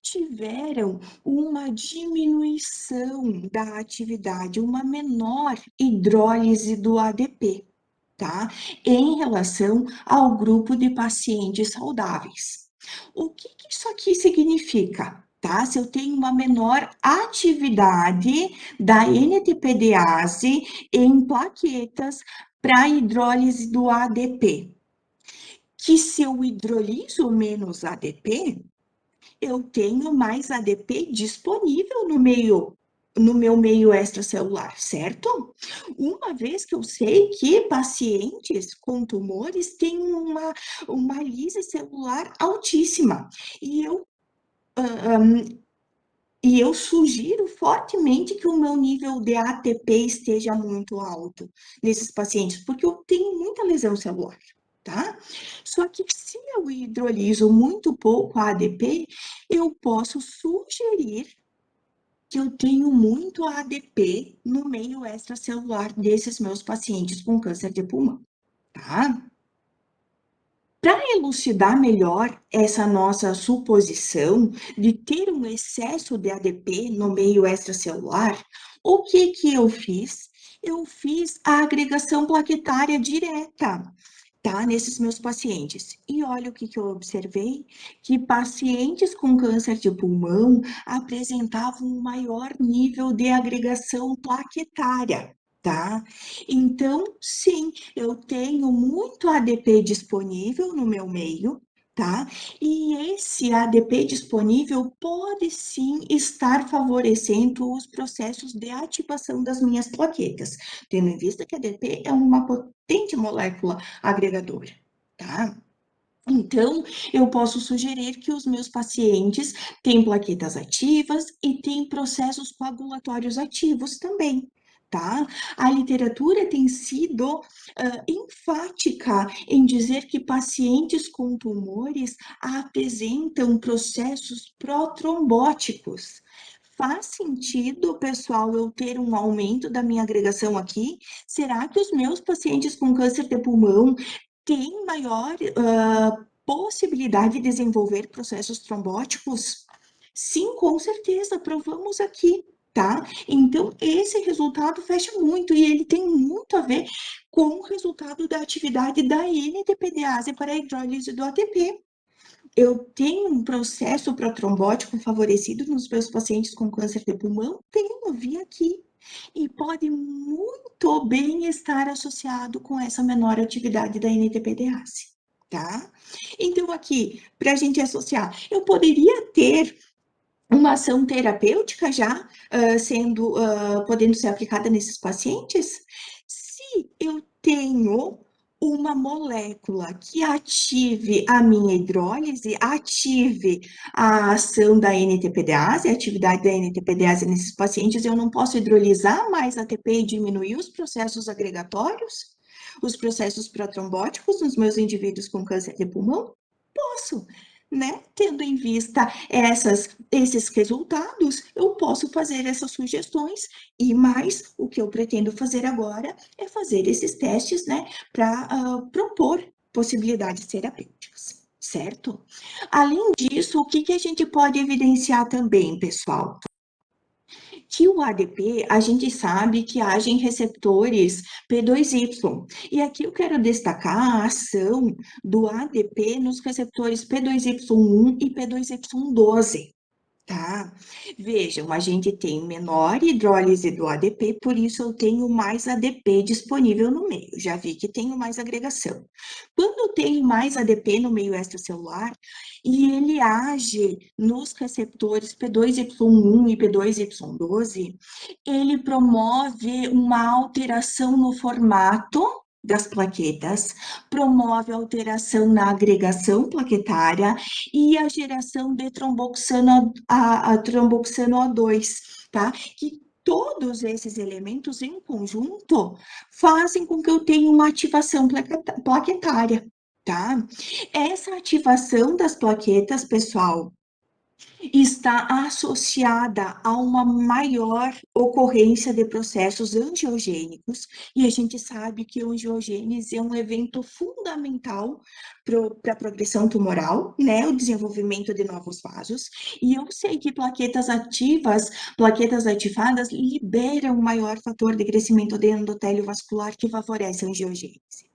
tiveram uma diminuição da atividade, uma menor hidrólise do ADP, tá? Em relação ao grupo de pacientes saudáveis. O que isso aqui significa? Tá? Se eu tenho uma menor atividade da NTPDase em plaquetas para hidrólise do ADP, que se eu hidrolizo menos ADP, eu tenho mais ADP disponível no meu meio extracelular, certo? Uma vez que eu sei que pacientes com tumores têm uma lise celular altíssima, e eu sugiro fortemente que o meu nível de ATP esteja muito alto nesses pacientes, porque eu tenho muita lesão celular, tá? Só que se eu hidroliso muito pouco a ADP, eu posso sugerir que eu tenho muito ADP no meio extracelular desses meus pacientes com câncer de pulmão, tá? Para elucidar melhor essa nossa suposição de ter um excesso de ADP no meio extracelular, o que eu fiz? Eu fiz a agregação plaquetária direta, tá? Nesses meus pacientes. E olha o que eu observei, que pacientes com câncer de pulmão apresentavam um maior nível de agregação plaquetária, tá? Então, sim, eu tenho muito ADP disponível no meu meio, tá? E esse ADP disponível pode sim estar favorecendo os processos de ativação das minhas plaquetas, tendo em vista que a ADP é uma potente molécula agregadora, tá? Então, eu posso sugerir que os meus pacientes têm plaquetas ativas e têm processos coagulatórios ativos também, tá? A literatura tem sido enfática em dizer que pacientes com tumores apresentam processos protrombóticos. Faz sentido, pessoal, eu ter um aumento da minha agregação aqui? Será que os meus pacientes com câncer de pulmão têm maior possibilidade de desenvolver processos trombóticos? Sim, com certeza, provamos aqui, tá? Então, esse resultado fecha muito e ele tem muito a ver com o resultado da atividade da NTPDase para a hidrólise do ATP. Eu tenho um processo protrombótico favorecido nos meus pacientes com câncer de pulmão? Tenho, vi aqui. E pode muito bem estar associado com essa menor atividade da NTPDase, tá? Então, aqui, para a gente associar, eu poderia ter uma ação terapêutica já podendo ser aplicada nesses pacientes? Se eu tenho uma molécula que ative a minha hidrólise, ative a ação da NTPDase, a atividade da NTPDase nesses pacientes, eu não posso hidrolisar mais ATP e diminuir os processos agregatórios, os processos protrombóticos nos meus indivíduos com câncer de pulmão? Posso, né? Tendo em vista esses resultados, eu posso fazer essas sugestões e mais o que eu pretendo fazer agora é fazer esses testes, né, para propor possibilidades terapêuticas, certo? Além disso, o que a gente pode evidenciar também, pessoal? Que o ADP, a gente sabe que agem receptores P2Y. E aqui eu quero destacar a ação do ADP nos receptores P2Y1 e P2Y12. Tá? Vejam, a gente tem menor hidrólise do ADP, por isso eu tenho mais ADP disponível no meio. Já vi que tenho mais agregação. Quando eu tenho mais ADP no meio extracelular e ele age nos receptores P2Y1 e P2Y12, ele promove uma alteração no formato das plaquetas, promove alteração na agregação plaquetária e a geração de tromboxano, a tromboxano O2, tá? Que todos esses elementos em conjunto fazem com que eu tenha uma ativação plaquetária, tá? Essa ativação das plaquetas, pessoal, está associada a uma maior ocorrência de processos angiogênicos, e a gente sabe que a angiogênese é um evento fundamental para a progressão tumoral, né, o desenvolvimento de novos vasos, e eu sei que plaquetas ativadas liberam um maior fator de crescimento de endotélio vascular que favorece a angiogênese.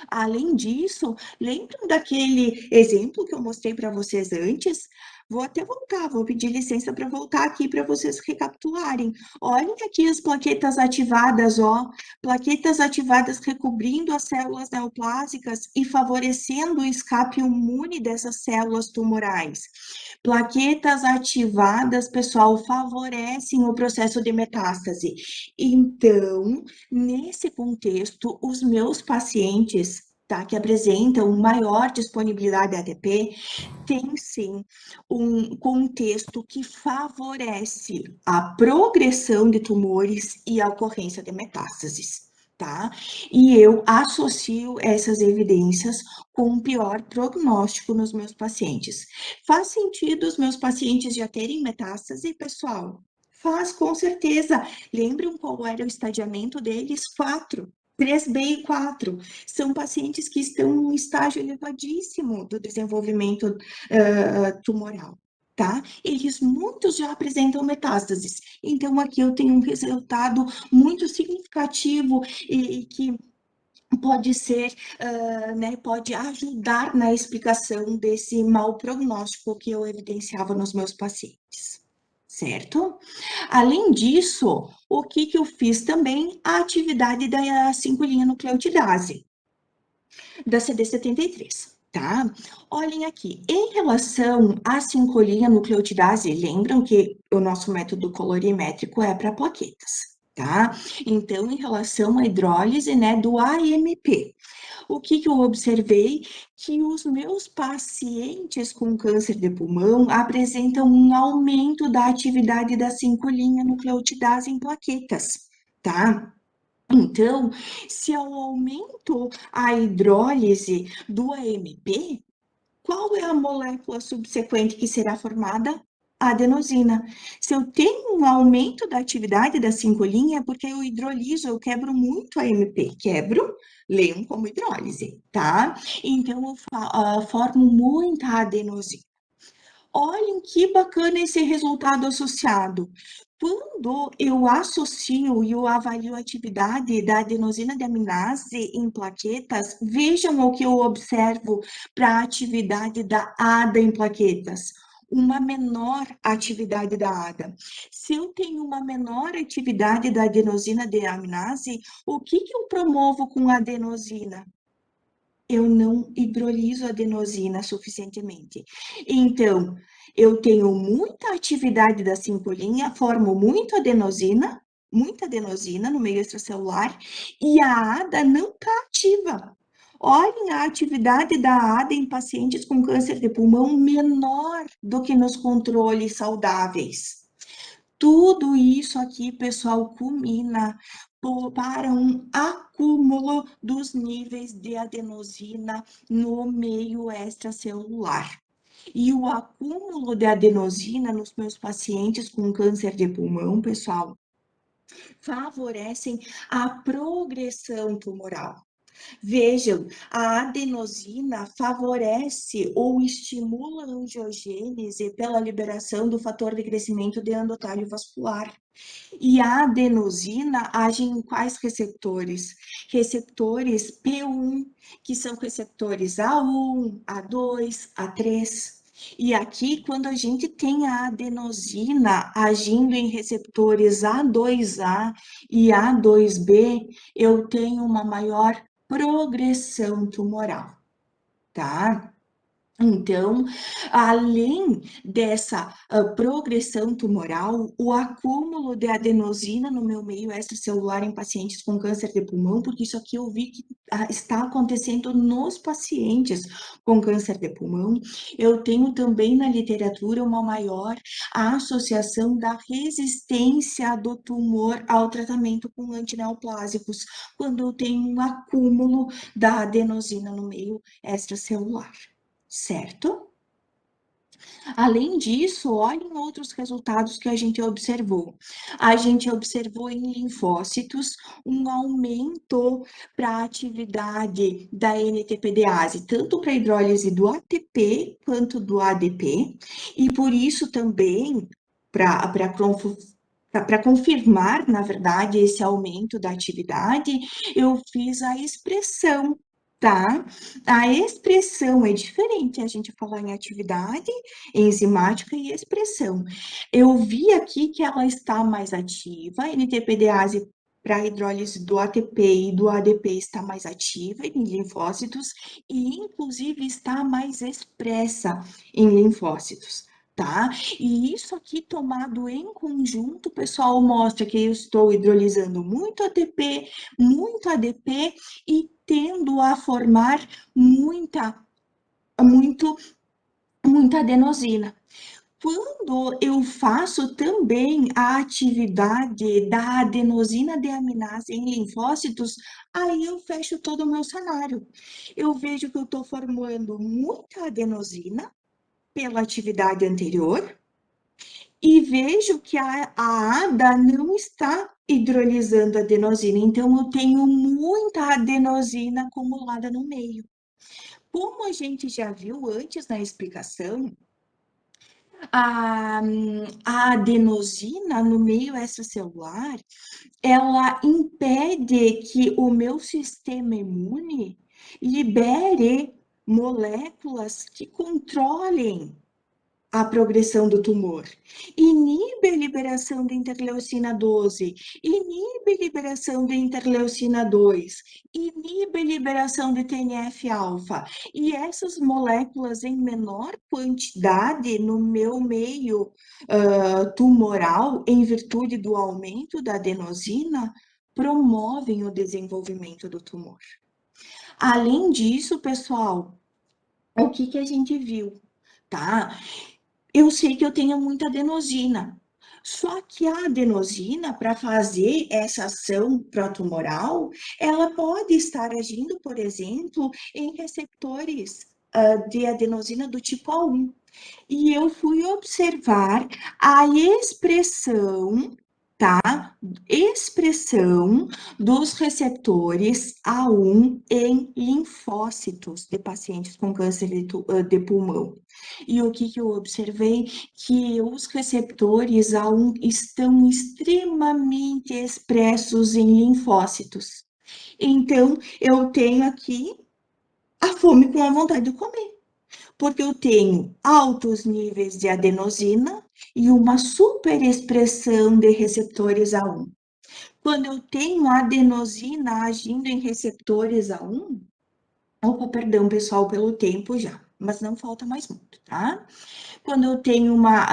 Além disso, lembram daquele exemplo que eu mostrei para vocês antes? Vou até voltar, vou pedir licença para voltar aqui para vocês recapitularem. Olhem aqui as plaquetas ativadas, ó, plaquetas ativadas recobrindo as células neoplásicas e favorecendo o escape imune dessas células tumorais. Plaquetas ativadas, pessoal, favorecem o processo de metástase. Então, nesse contexto, os meus pacientes, tá, que apresentam maior disponibilidade de ATP, tem sim um contexto que favorece a progressão de tumores e a ocorrência de metástases, tá? E eu associo essas evidências com um pior prognóstico nos meus pacientes. Faz sentido os meus pacientes já terem metástase, pessoal? Faz, com certeza. Lembram qual era o estadiamento deles? 4. 3B e 4 são pacientes que estão em um estágio elevadíssimo do desenvolvimento tumoral, tá? Eles muitos já apresentam metástases. Então, aqui eu tenho um resultado muito significativo e que pode ser, né, pode ajudar na explicação desse mau prognóstico que eu evidenciava nos meus pacientes, certo? Além disso, o que eu fiz também? A atividade da 5-linha-nucleotidase, da CD73, tá? Olhem aqui, em relação à 5-linha-nucleotidase, lembram que o nosso método colorimétrico é para plaquetas, tá? Então, em relação à hidrólise, né, do AMP, o que eu observei? Que os meus pacientes com câncer de pulmão apresentam um aumento da atividade da 5-linha-nucleotidase em plaquetas, tá? Então, se eu aumento a hidrólise do AMP, qual é a molécula subsequente que será formada? A adenosina. Se eu tenho um aumento da atividade da 5-linha, é porque eu hidroliso, eu quebro muito a AMP. Quebro, leiam como hidrólise, tá? Então, eu formo muita adenosina. Olhem que bacana esse resultado associado. Quando eu associo e eu avalio a atividade da adenosina deaminase em plaquetas, vejam o que eu observo para a atividade da ADA em plaquetas. Uma menor atividade da ADA. Se eu tenho uma menor atividade da adenosina deaminase, o que eu promovo com a adenosina? Eu não hidroliso a adenosina suficientemente. Então, eu tenho muita atividade da 5', formo muita adenosina no meio extracelular, e a ADA não está ativa. Olhem a atividade da ADA em pacientes com câncer de pulmão menor do que nos controles saudáveis. Tudo isso aqui, pessoal, culmina para um acúmulo dos níveis de adenosina no meio extracelular. E o acúmulo de adenosina nos meus pacientes com câncer de pulmão, pessoal, favorecem a progressão tumoral. Vejam, a adenosina favorece ou estimula a angiogênese pela liberação do fator de crescimento de endotélio vascular. E a adenosina age em quais receptores? Receptores P1, que são receptores A1, A2, A3. E aqui, quando a gente tem a adenosina agindo em receptores A2A e A2B, eu tenho uma maior progressão tumoral, tá? Então, além dessa progressão tumoral, o acúmulo de adenosina no meu meio extracelular em pacientes com câncer de pulmão, porque isso aqui eu vi que está acontecendo nos pacientes com câncer de pulmão, eu tenho também na literatura uma maior associação da resistência do tumor ao tratamento com antineoplásicos, quando eu tenho um acúmulo da adenosina no meio extracelular. Certo? Além disso, olhem outros resultados que a gente observou. A gente observou em linfócitos um aumento para a atividade da NTPDase, tanto para a hidrólise do ATP quanto do ADP, e por isso também, para confirmar, na verdade, esse aumento da atividade, eu fiz a expressão, tá? A expressão é diferente, a gente falar em atividade enzimática e expressão. Eu vi aqui que ela está mais ativa, a NTPDase para a hidrólise do ATP e do ADP está mais ativa em linfócitos e, inclusive, está mais expressa em linfócitos, tá? E isso aqui tomado em conjunto, pessoal, mostra que eu estou hidrolisando muito ATP, muito ADP e tendo a formar muita adenosina. Quando eu faço também a atividade da adenosina deaminase em linfócitos, aí eu fecho todo o meu cenário. Eu vejo que eu estou formando muita adenosina pela atividade anterior e vejo que a ADA não está hidrolisando a adenosina, então eu tenho muita adenosina acumulada no meio. Como a gente já viu antes na explicação, a, a adenosina no meio extracelular, ela impede que o meu sistema imune libere moléculas que controlem a progressão do tumor. Inibe a liberação de interleucina 12, inibe a liberação de interleucina 2, inibe a liberação de TNF-alfa. E essas moléculas em menor quantidade no meu meio tumoral, em virtude do aumento da adenosina, promovem o desenvolvimento do tumor. Além disso, pessoal, o que a gente viu, tá? Eu sei que eu tenho muita adenosina. Só que a adenosina, para fazer essa ação protumoral, ela pode estar agindo, por exemplo, em receptores de adenosina do tipo A1. E eu fui observar a expressão expressão dos receptores A1 em linfócitos de pacientes com câncer de pulmão. E o que eu observei? Que os receptores A1 estão extremamente expressos em linfócitos. Então, eu tenho aqui a fome com a vontade de comer, porque eu tenho altos níveis de adenosina e uma superexpressão de receptores A1. Quando eu tenho adenosina agindo em receptores A1, opa, perdão, pessoal, pelo tempo já, mas não falta mais muito, tá? Quando eu tenho uma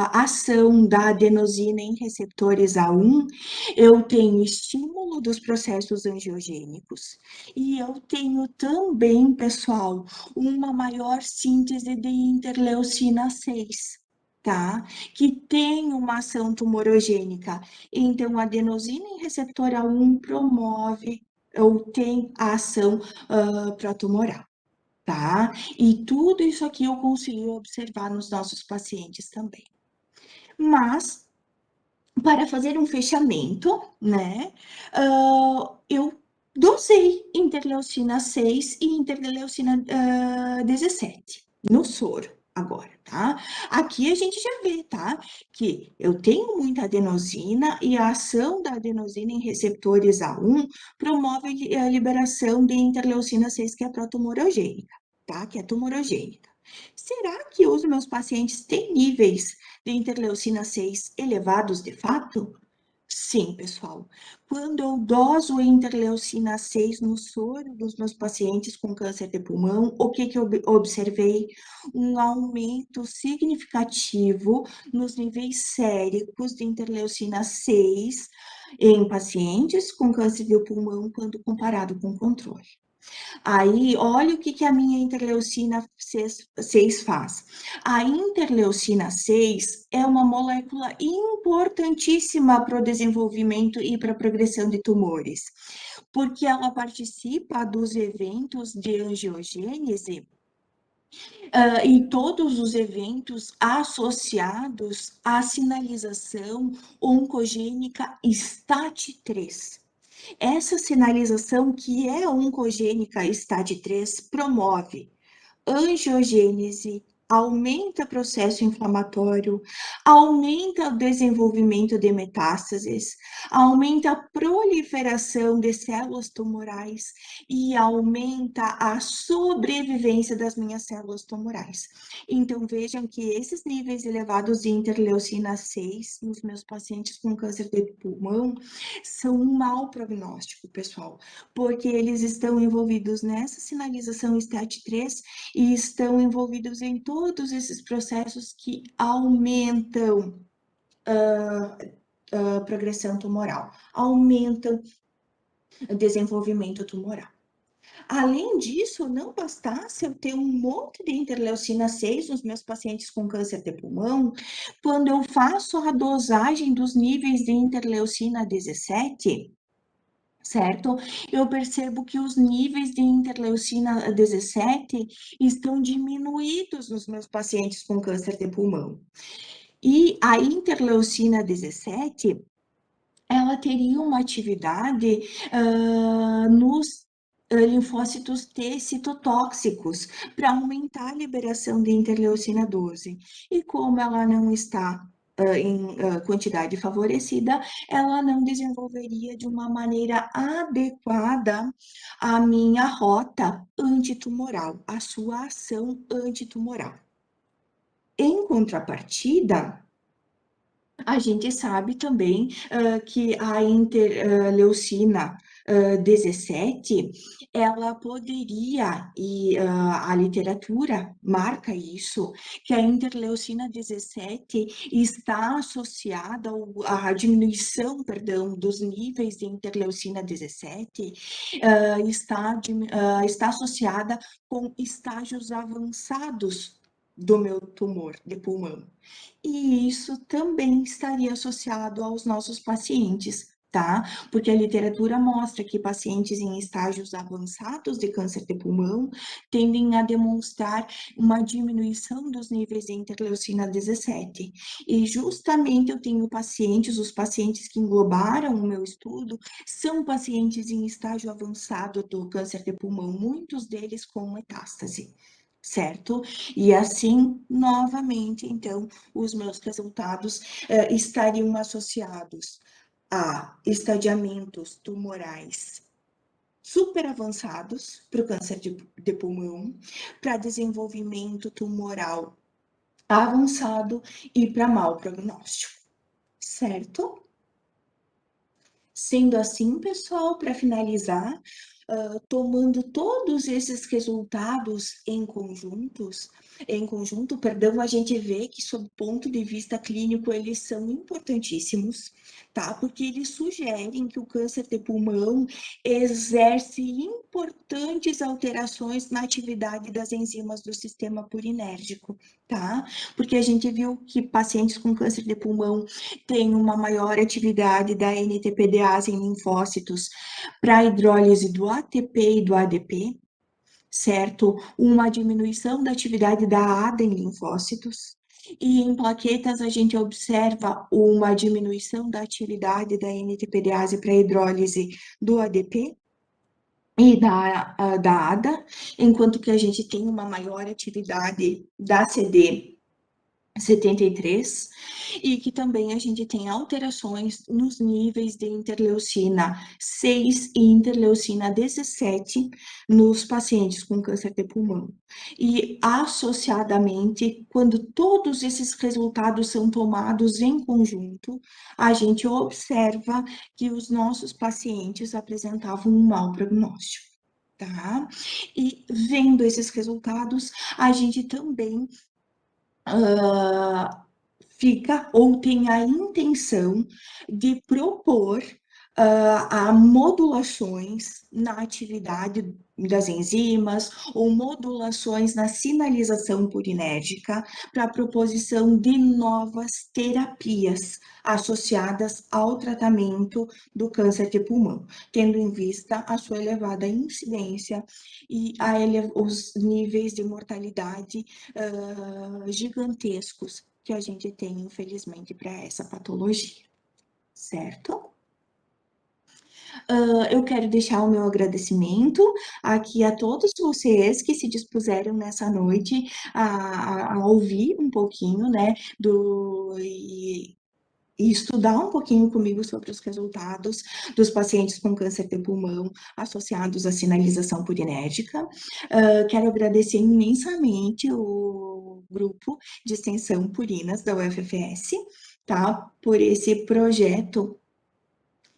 ação da adenosina em receptores A1, eu tenho estímulo dos processos angiogênicos e eu tenho também, pessoal, uma maior síntese de interleucina 6, tá? Que tem uma ação tumorogênica. Então, a adenosina em receptor A1 promove ou tem a ação protumoral, tá? E tudo isso aqui eu consegui observar nos nossos pacientes também. Mas, para fazer um fechamento, né, eu dosei interleucina 6 e interleucina 17 no soro agora, tá? Aqui a gente já vê, tá? Que eu tenho muita adenosina e a ação da adenosina em receptores A1 promove a liberação de interleucina 6, que é a protumorogênica, tá? Que é tumorogênica. Será que os meus pacientes têm níveis de interleucina 6 elevados de fato? Sim, pessoal. Quando eu doso interleucina 6 no soro dos meus pacientes com câncer de pulmão, o que eu observei? Um aumento significativo nos níveis séricos de interleucina 6 em pacientes com câncer de pulmão quando comparado com controle. Aí, olha o que a minha interleucina 6 faz. A interleucina 6 é uma molécula importantíssima para o desenvolvimento e para a progressão de tumores, porque ela participa dos eventos de angiogênese e todos os eventos associados à sinalização oncogênica STAT3. Essa sinalização, que é oncogênica STAT3, promove angiogênese, aumenta o processo inflamatório, aumenta o desenvolvimento de metástases, aumenta a proliferação de células tumorais e aumenta a sobrevivência das minhas células tumorais. Então, vejam que esses níveis elevados de interleucina 6 nos meus pacientes com câncer de pulmão são um mau prognóstico, pessoal, porque eles estão envolvidos nessa sinalização STAT3 e estão envolvidos em todos esses processos que aumentam a progressão tumoral, aumentam o desenvolvimento tumoral. Além disso, não bastasse eu ter um monte de interleucina 6 nos meus pacientes com câncer de pulmão, quando eu faço a dosagem dos níveis de interleucina 17, certo? Eu percebo que os níveis de interleucina 17 estão diminuídos nos meus pacientes com câncer de pulmão. E a interleucina 17, ela teria uma atividade nos linfócitos T citotóxicos para aumentar a liberação de interleucina 12. E como ela não está em quantidade favorecida, ela não desenvolveria de uma maneira adequada a minha rota antitumoral, a sua ação antitumoral. Em contrapartida, a gente sabe também que a interleucina 17, ela poderia, e a literatura marca isso, que a interleucina 17 está associada à diminuição, perdão, dos níveis de interleucina 17, está associada com estágios avançados do meu tumor de pulmão. E isso também estaria associado aos nossos pacientes tá? Porque a literatura mostra que pacientes em estágios avançados de câncer de pulmão tendem a demonstrar uma diminuição dos níveis de interleucina 17. E justamente eu tenho pacientes, os pacientes que englobaram o meu estudo, são pacientes em estágio avançado do câncer de pulmão, muitos deles com metástase, certo? E assim, novamente, então, os meus resultados estariam associados a estadiamentos tumorais super avançados para o câncer de pulmão, para desenvolvimento tumoral avançado e para mau prognóstico, certo? Sendo assim, pessoal, para finalizar, tomando todos esses resultados em conjunto, perdão, a gente vê que, sob ponto de vista clínico, eles são importantíssimos, tá? Porque eles sugerem que o câncer de pulmão exerce importantes alterações na atividade das enzimas do sistema purinérgico, tá? Porque a gente viu que pacientes com câncer de pulmão têm uma maior atividade da NTPDase em linfócitos para a hidrólise do ATP e do ADP, certo? Uma diminuição da atividade da ADA em linfócitos. E em plaquetas, a gente observa uma diminuição da atividade da NTPDase para a hidrólise do ADP e da ADA, enquanto que a gente tem uma maior atividade da CD 73, e que também a gente tem alterações nos níveis de interleucina 6 e interleucina 17 nos pacientes com câncer de pulmão. E associadamente, quando todos esses resultados são tomados em conjunto, a gente observa que os nossos pacientes apresentavam um mau prognóstico. Tá? E vendo esses resultados, a gente também fica ou tem a intenção de propor a modulações na atividade das enzimas ou modulações na sinalização purinérgica para a proposição de novas terapias associadas ao tratamento do câncer de pulmão, tendo em vista a sua elevada incidência e os níveis de mortalidade gigantescos que a gente tem, infelizmente, para essa patologia, certo? Eu quero deixar o meu agradecimento aqui a todos vocês que se dispuseram nessa noite a ouvir um pouquinho, né, e estudar um pouquinho comigo sobre os resultados dos pacientes com câncer de pulmão associados à sinalização purinérgica. Quero agradecer imensamente o grupo de extensão Purinas da UFFS, tá? Por esse projeto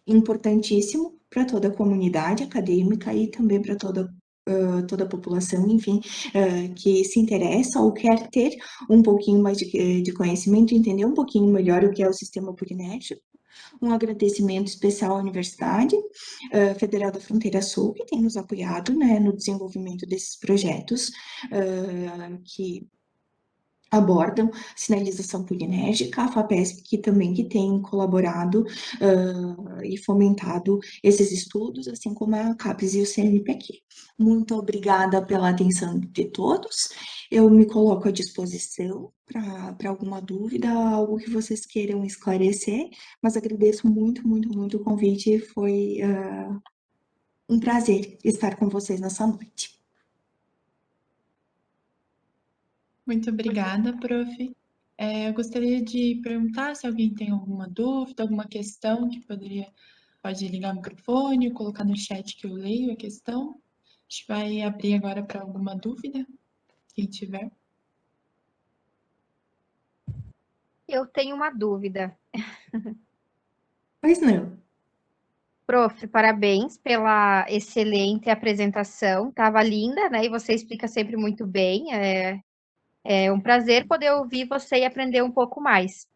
importantíssimo para toda a comunidade acadêmica e também para toda a população, enfim, que se interessa ou quer ter um pouquinho mais de conhecimento, entender um pouquinho melhor o que é o sistema purinérgico. Um agradecimento especial à Universidade Federal da Fronteira Sul, que tem nos apoiado, né, no desenvolvimento desses projetos, que abordam sinalização purinérgica, a FAPESP, que também que tem colaborado e fomentado esses estudos, assim como a CAPES e o CNPq. Muito obrigada pela atenção de todos. Eu me coloco à disposição para alguma dúvida, algo que vocês queiram esclarecer, mas agradeço muito, muito, muito o convite. Foi um prazer estar com vocês nessa noite. Muito obrigada, prof. Eu gostaria de perguntar se alguém tem alguma dúvida, alguma questão que pode ligar o microfone ou colocar no chat que eu leio a questão. A gente vai abrir agora para alguma dúvida, quem tiver. Eu tenho uma dúvida. Pois não. Prof, parabéns pela excelente apresentação. Tava linda, né? E você explica sempre muito bem. É um prazer poder ouvir você e aprender um pouco mais.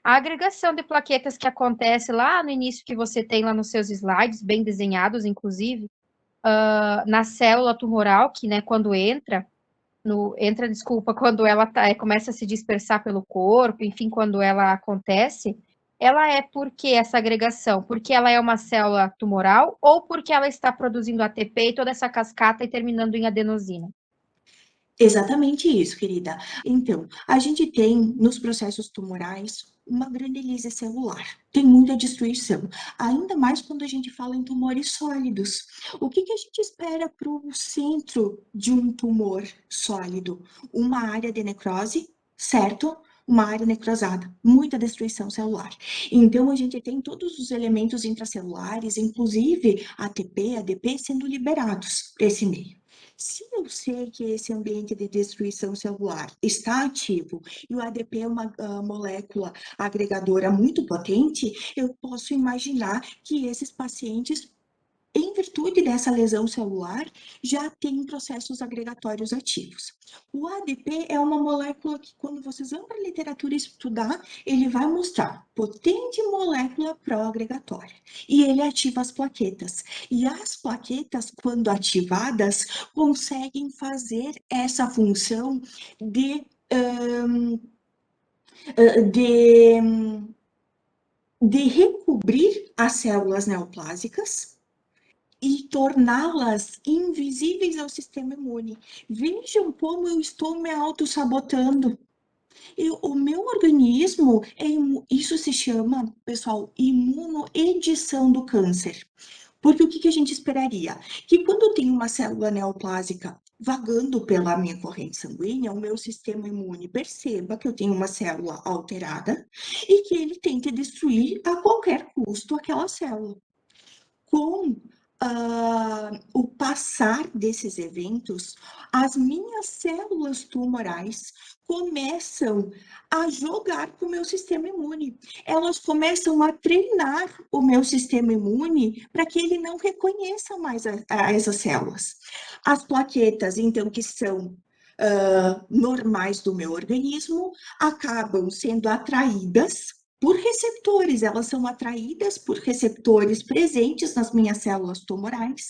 A agregação de plaquetas que acontece lá no início, que você tem lá nos seus slides, bem desenhados, inclusive, na célula tumoral, que, né, quando quando ela começa a se dispersar pelo corpo, enfim, quando ela acontece, ela é por que essa agregação? Porque ela é uma célula tumoral ou porque ela está produzindo ATP e toda essa cascata e terminando em adenosina? Exatamente isso, querida. Então, a gente tem nos processos tumorais uma grande lise celular, tem muita destruição, ainda mais quando a gente fala em tumores sólidos. O que que a gente espera para o centro de um tumor sólido? Uma área de necrose, certo? Uma área necrosada, muita destruição celular. Então, a gente tem todos os elementos intracelulares, inclusive ATP, ADP, sendo liberados para esse meio. Se eu sei que esse ambiente de destruição celular está ativo e o ADP é uma molécula agregadora muito potente, eu posso imaginar que esses pacientes, em virtude dessa lesão celular, já tem processos agregatórios ativos. O ADP é uma molécula que, quando vocês vão para a literatura estudar, ele vai mostrar potente molécula pró-agregatória. E ele ativa as plaquetas. E as plaquetas, quando ativadas, conseguem fazer essa função de, de, de recobrir as células neoplásicas e torná-las invisíveis ao sistema imune. Vejam como eu estou me auto-sabotando. O meu organismo, isso se chama, pessoal, imunoedição do câncer. Porque o que a gente esperaria? Que quando tem uma célula neoplásica vagando pela minha corrente sanguínea, o meu sistema imune perceba que eu tenho uma célula alterada e que ele tente destruir a qualquer custo aquela célula. Com o passar desses eventos, as minhas células tumorais começam a jogar com o meu sistema imune. Elas começam a treinar o meu sistema imune para que ele não reconheça mais essas células. As plaquetas, então, que são normais do meu organismo, acabam sendo atraídas por receptores, elas são atraídas por receptores presentes nas minhas células tumorais,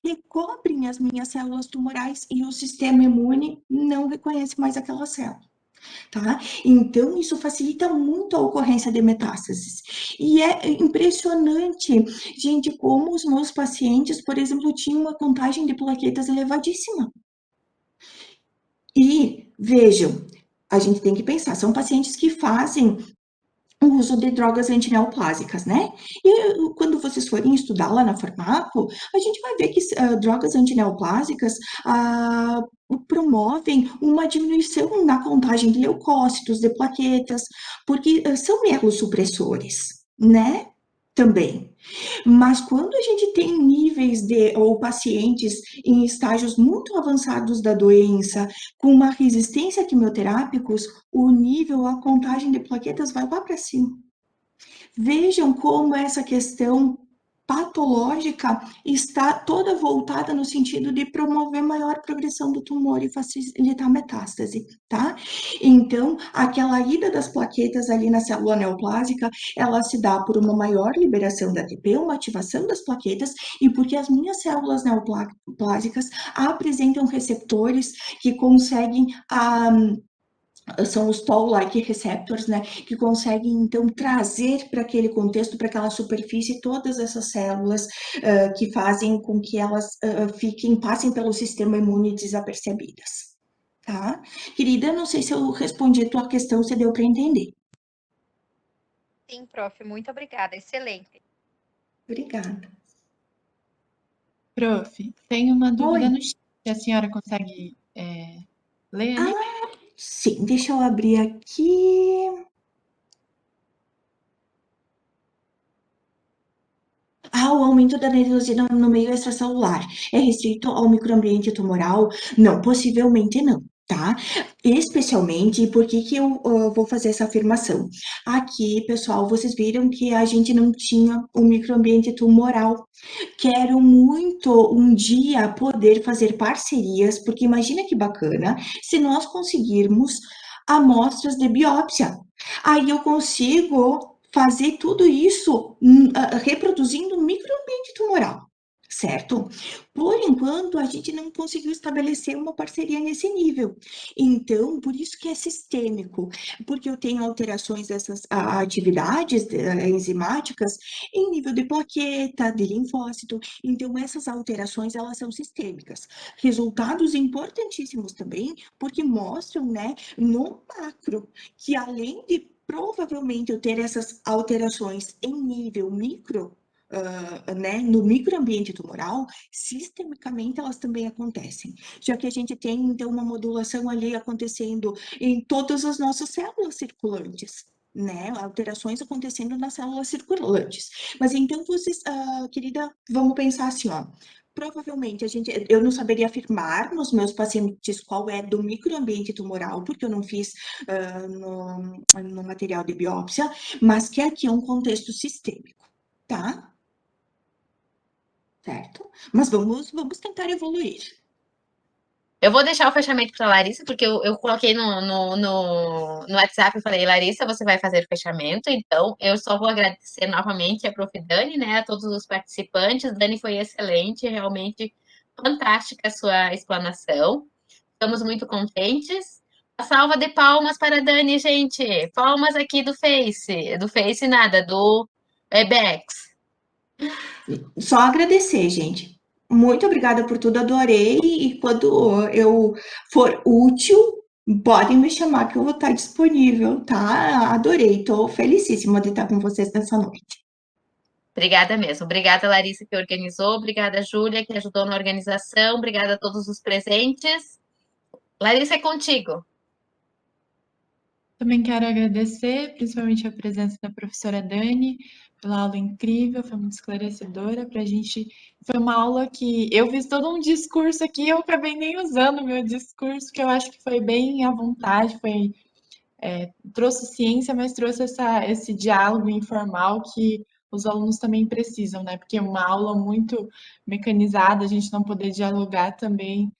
recobrem as minhas células tumorais e o sistema imune não reconhece mais aquela célula. Tá? Então, isso facilita muito a ocorrência de metástases. E é impressionante, gente, como os meus pacientes, por exemplo, tinham uma contagem de plaquetas elevadíssima. E, vejam, a gente tem que pensar, são pacientes que fazem o uso de drogas antineoplásicas, né? E quando vocês forem estudar lá na Farmaco, a gente vai ver que drogas antineoplásicas promovem uma diminuição na contagem de leucócitos, de plaquetas, porque são mielossupressores, né? Também. Mas quando a gente tem níveis ou pacientes em estágios muito avançados da doença, com uma resistência a quimioterápicos, o nível, a contagem de plaquetas vai lá para cima. Vejam como essa questão patológica está toda voltada no sentido de promover maior progressão do tumor e facilitar a metástase, tá? Então, aquela ida das plaquetas ali na célula neoplásica, ela se dá por uma maior liberação da ATP, uma ativação das plaquetas, e porque as minhas células neoplásicas apresentam receptores que conseguem são os Toll-like receptors, né, que conseguem, então, trazer para aquele contexto, para aquela superfície, todas essas células que fazem com que elas passem pelo sistema imune desapercebidas, tá? Querida, não sei se eu respondi a tua questão, se deu para entender. Sim, prof, muito obrigada, excelente. Obrigada. Prof, tem uma dúvida Oi. no chat, a senhora consegue ler ali? Sim, deixa eu abrir aqui. O aumento da adenosina no meio extracelular é restrito ao microambiente tumoral? Não, possivelmente não, tá? Especialmente, por que eu vou fazer essa afirmação? Aqui, pessoal, vocês viram que a gente não tinha um microambiente tumoral. Quero muito um dia poder fazer parcerias, porque imagina que bacana se nós conseguirmos amostras de biópsia. Aí eu consigo fazer tudo isso reproduzindo um microambiente tumoral. certo? Por enquanto, a gente não conseguiu estabelecer uma parceria nesse nível. Então, por isso que é sistêmico, porque eu tenho alterações dessas atividades enzimáticas em nível de plaqueta, de linfócito. Então, essas alterações, elas são sistêmicas. Resultados importantíssimos também, porque mostram, né, no macro, que além de provavelmente eu ter essas alterações em nível micro, né, no microambiente tumoral, sistemicamente elas também acontecem, já que a gente tem, então, uma modulação ali acontecendo em todas as nossas células circulantes, né, alterações acontecendo nas células circulantes. Mas então, vocês, querida, vamos pensar assim, ó, provavelmente eu não saberia afirmar nos meus pacientes qual é do microambiente tumoral, porque eu não fiz no material de biópsia, mas que aqui é um contexto sistêmico, tá? Certo? Mas vamos tentar evoluir. Eu vou deixar o fechamento para Larissa, porque eu coloquei no WhatsApp e falei, Larissa, você vai fazer o fechamento, então eu só vou agradecer novamente a Prof. Dani, né, a todos os participantes. Dani, foi excelente, realmente fantástica a sua explanação. Estamos muito contentes. A salva de palmas para a Dani, gente. Palmas aqui do Face nada, do Webex. Só agradecer, gente. Muito obrigada por tudo, adorei. E quando eu for útil, podem me chamar que eu vou estar disponível, tá? Adorei, tô felicíssima de estar com vocês nessa noite. Obrigada mesmo. Obrigada, Larissa, que organizou. Obrigada, Júlia, que ajudou na organização. Obrigada a todos os presentes. Larissa, é contigo. Também quero agradecer, principalmente a presença da professora Dani, pela aula incrível, foi muito esclarecedora para a gente. Foi uma aula que eu fiz todo um discurso aqui, eu acabei nem usando o meu discurso, que eu acho que foi bem à vontade, trouxe ciência, mas trouxe esse diálogo informal que os alunos também precisam, né? Porque uma aula muito mecanizada, a gente não poder dialogar também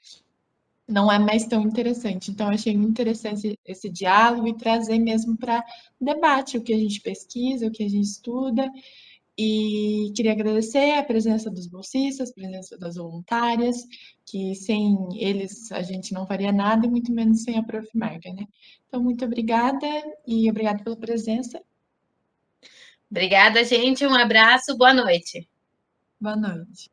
não é mais tão interessante. Então, eu achei muito interessante esse diálogo e trazer mesmo para debate o que a gente pesquisa, o que a gente estuda. E queria agradecer a presença dos bolsistas, a presença das voluntárias, que sem eles a gente não faria nada, e muito menos sem a Prof. Marga, né? Então, muito obrigada e obrigada pela presença. Obrigada, gente. Um abraço. Boa noite. Boa noite.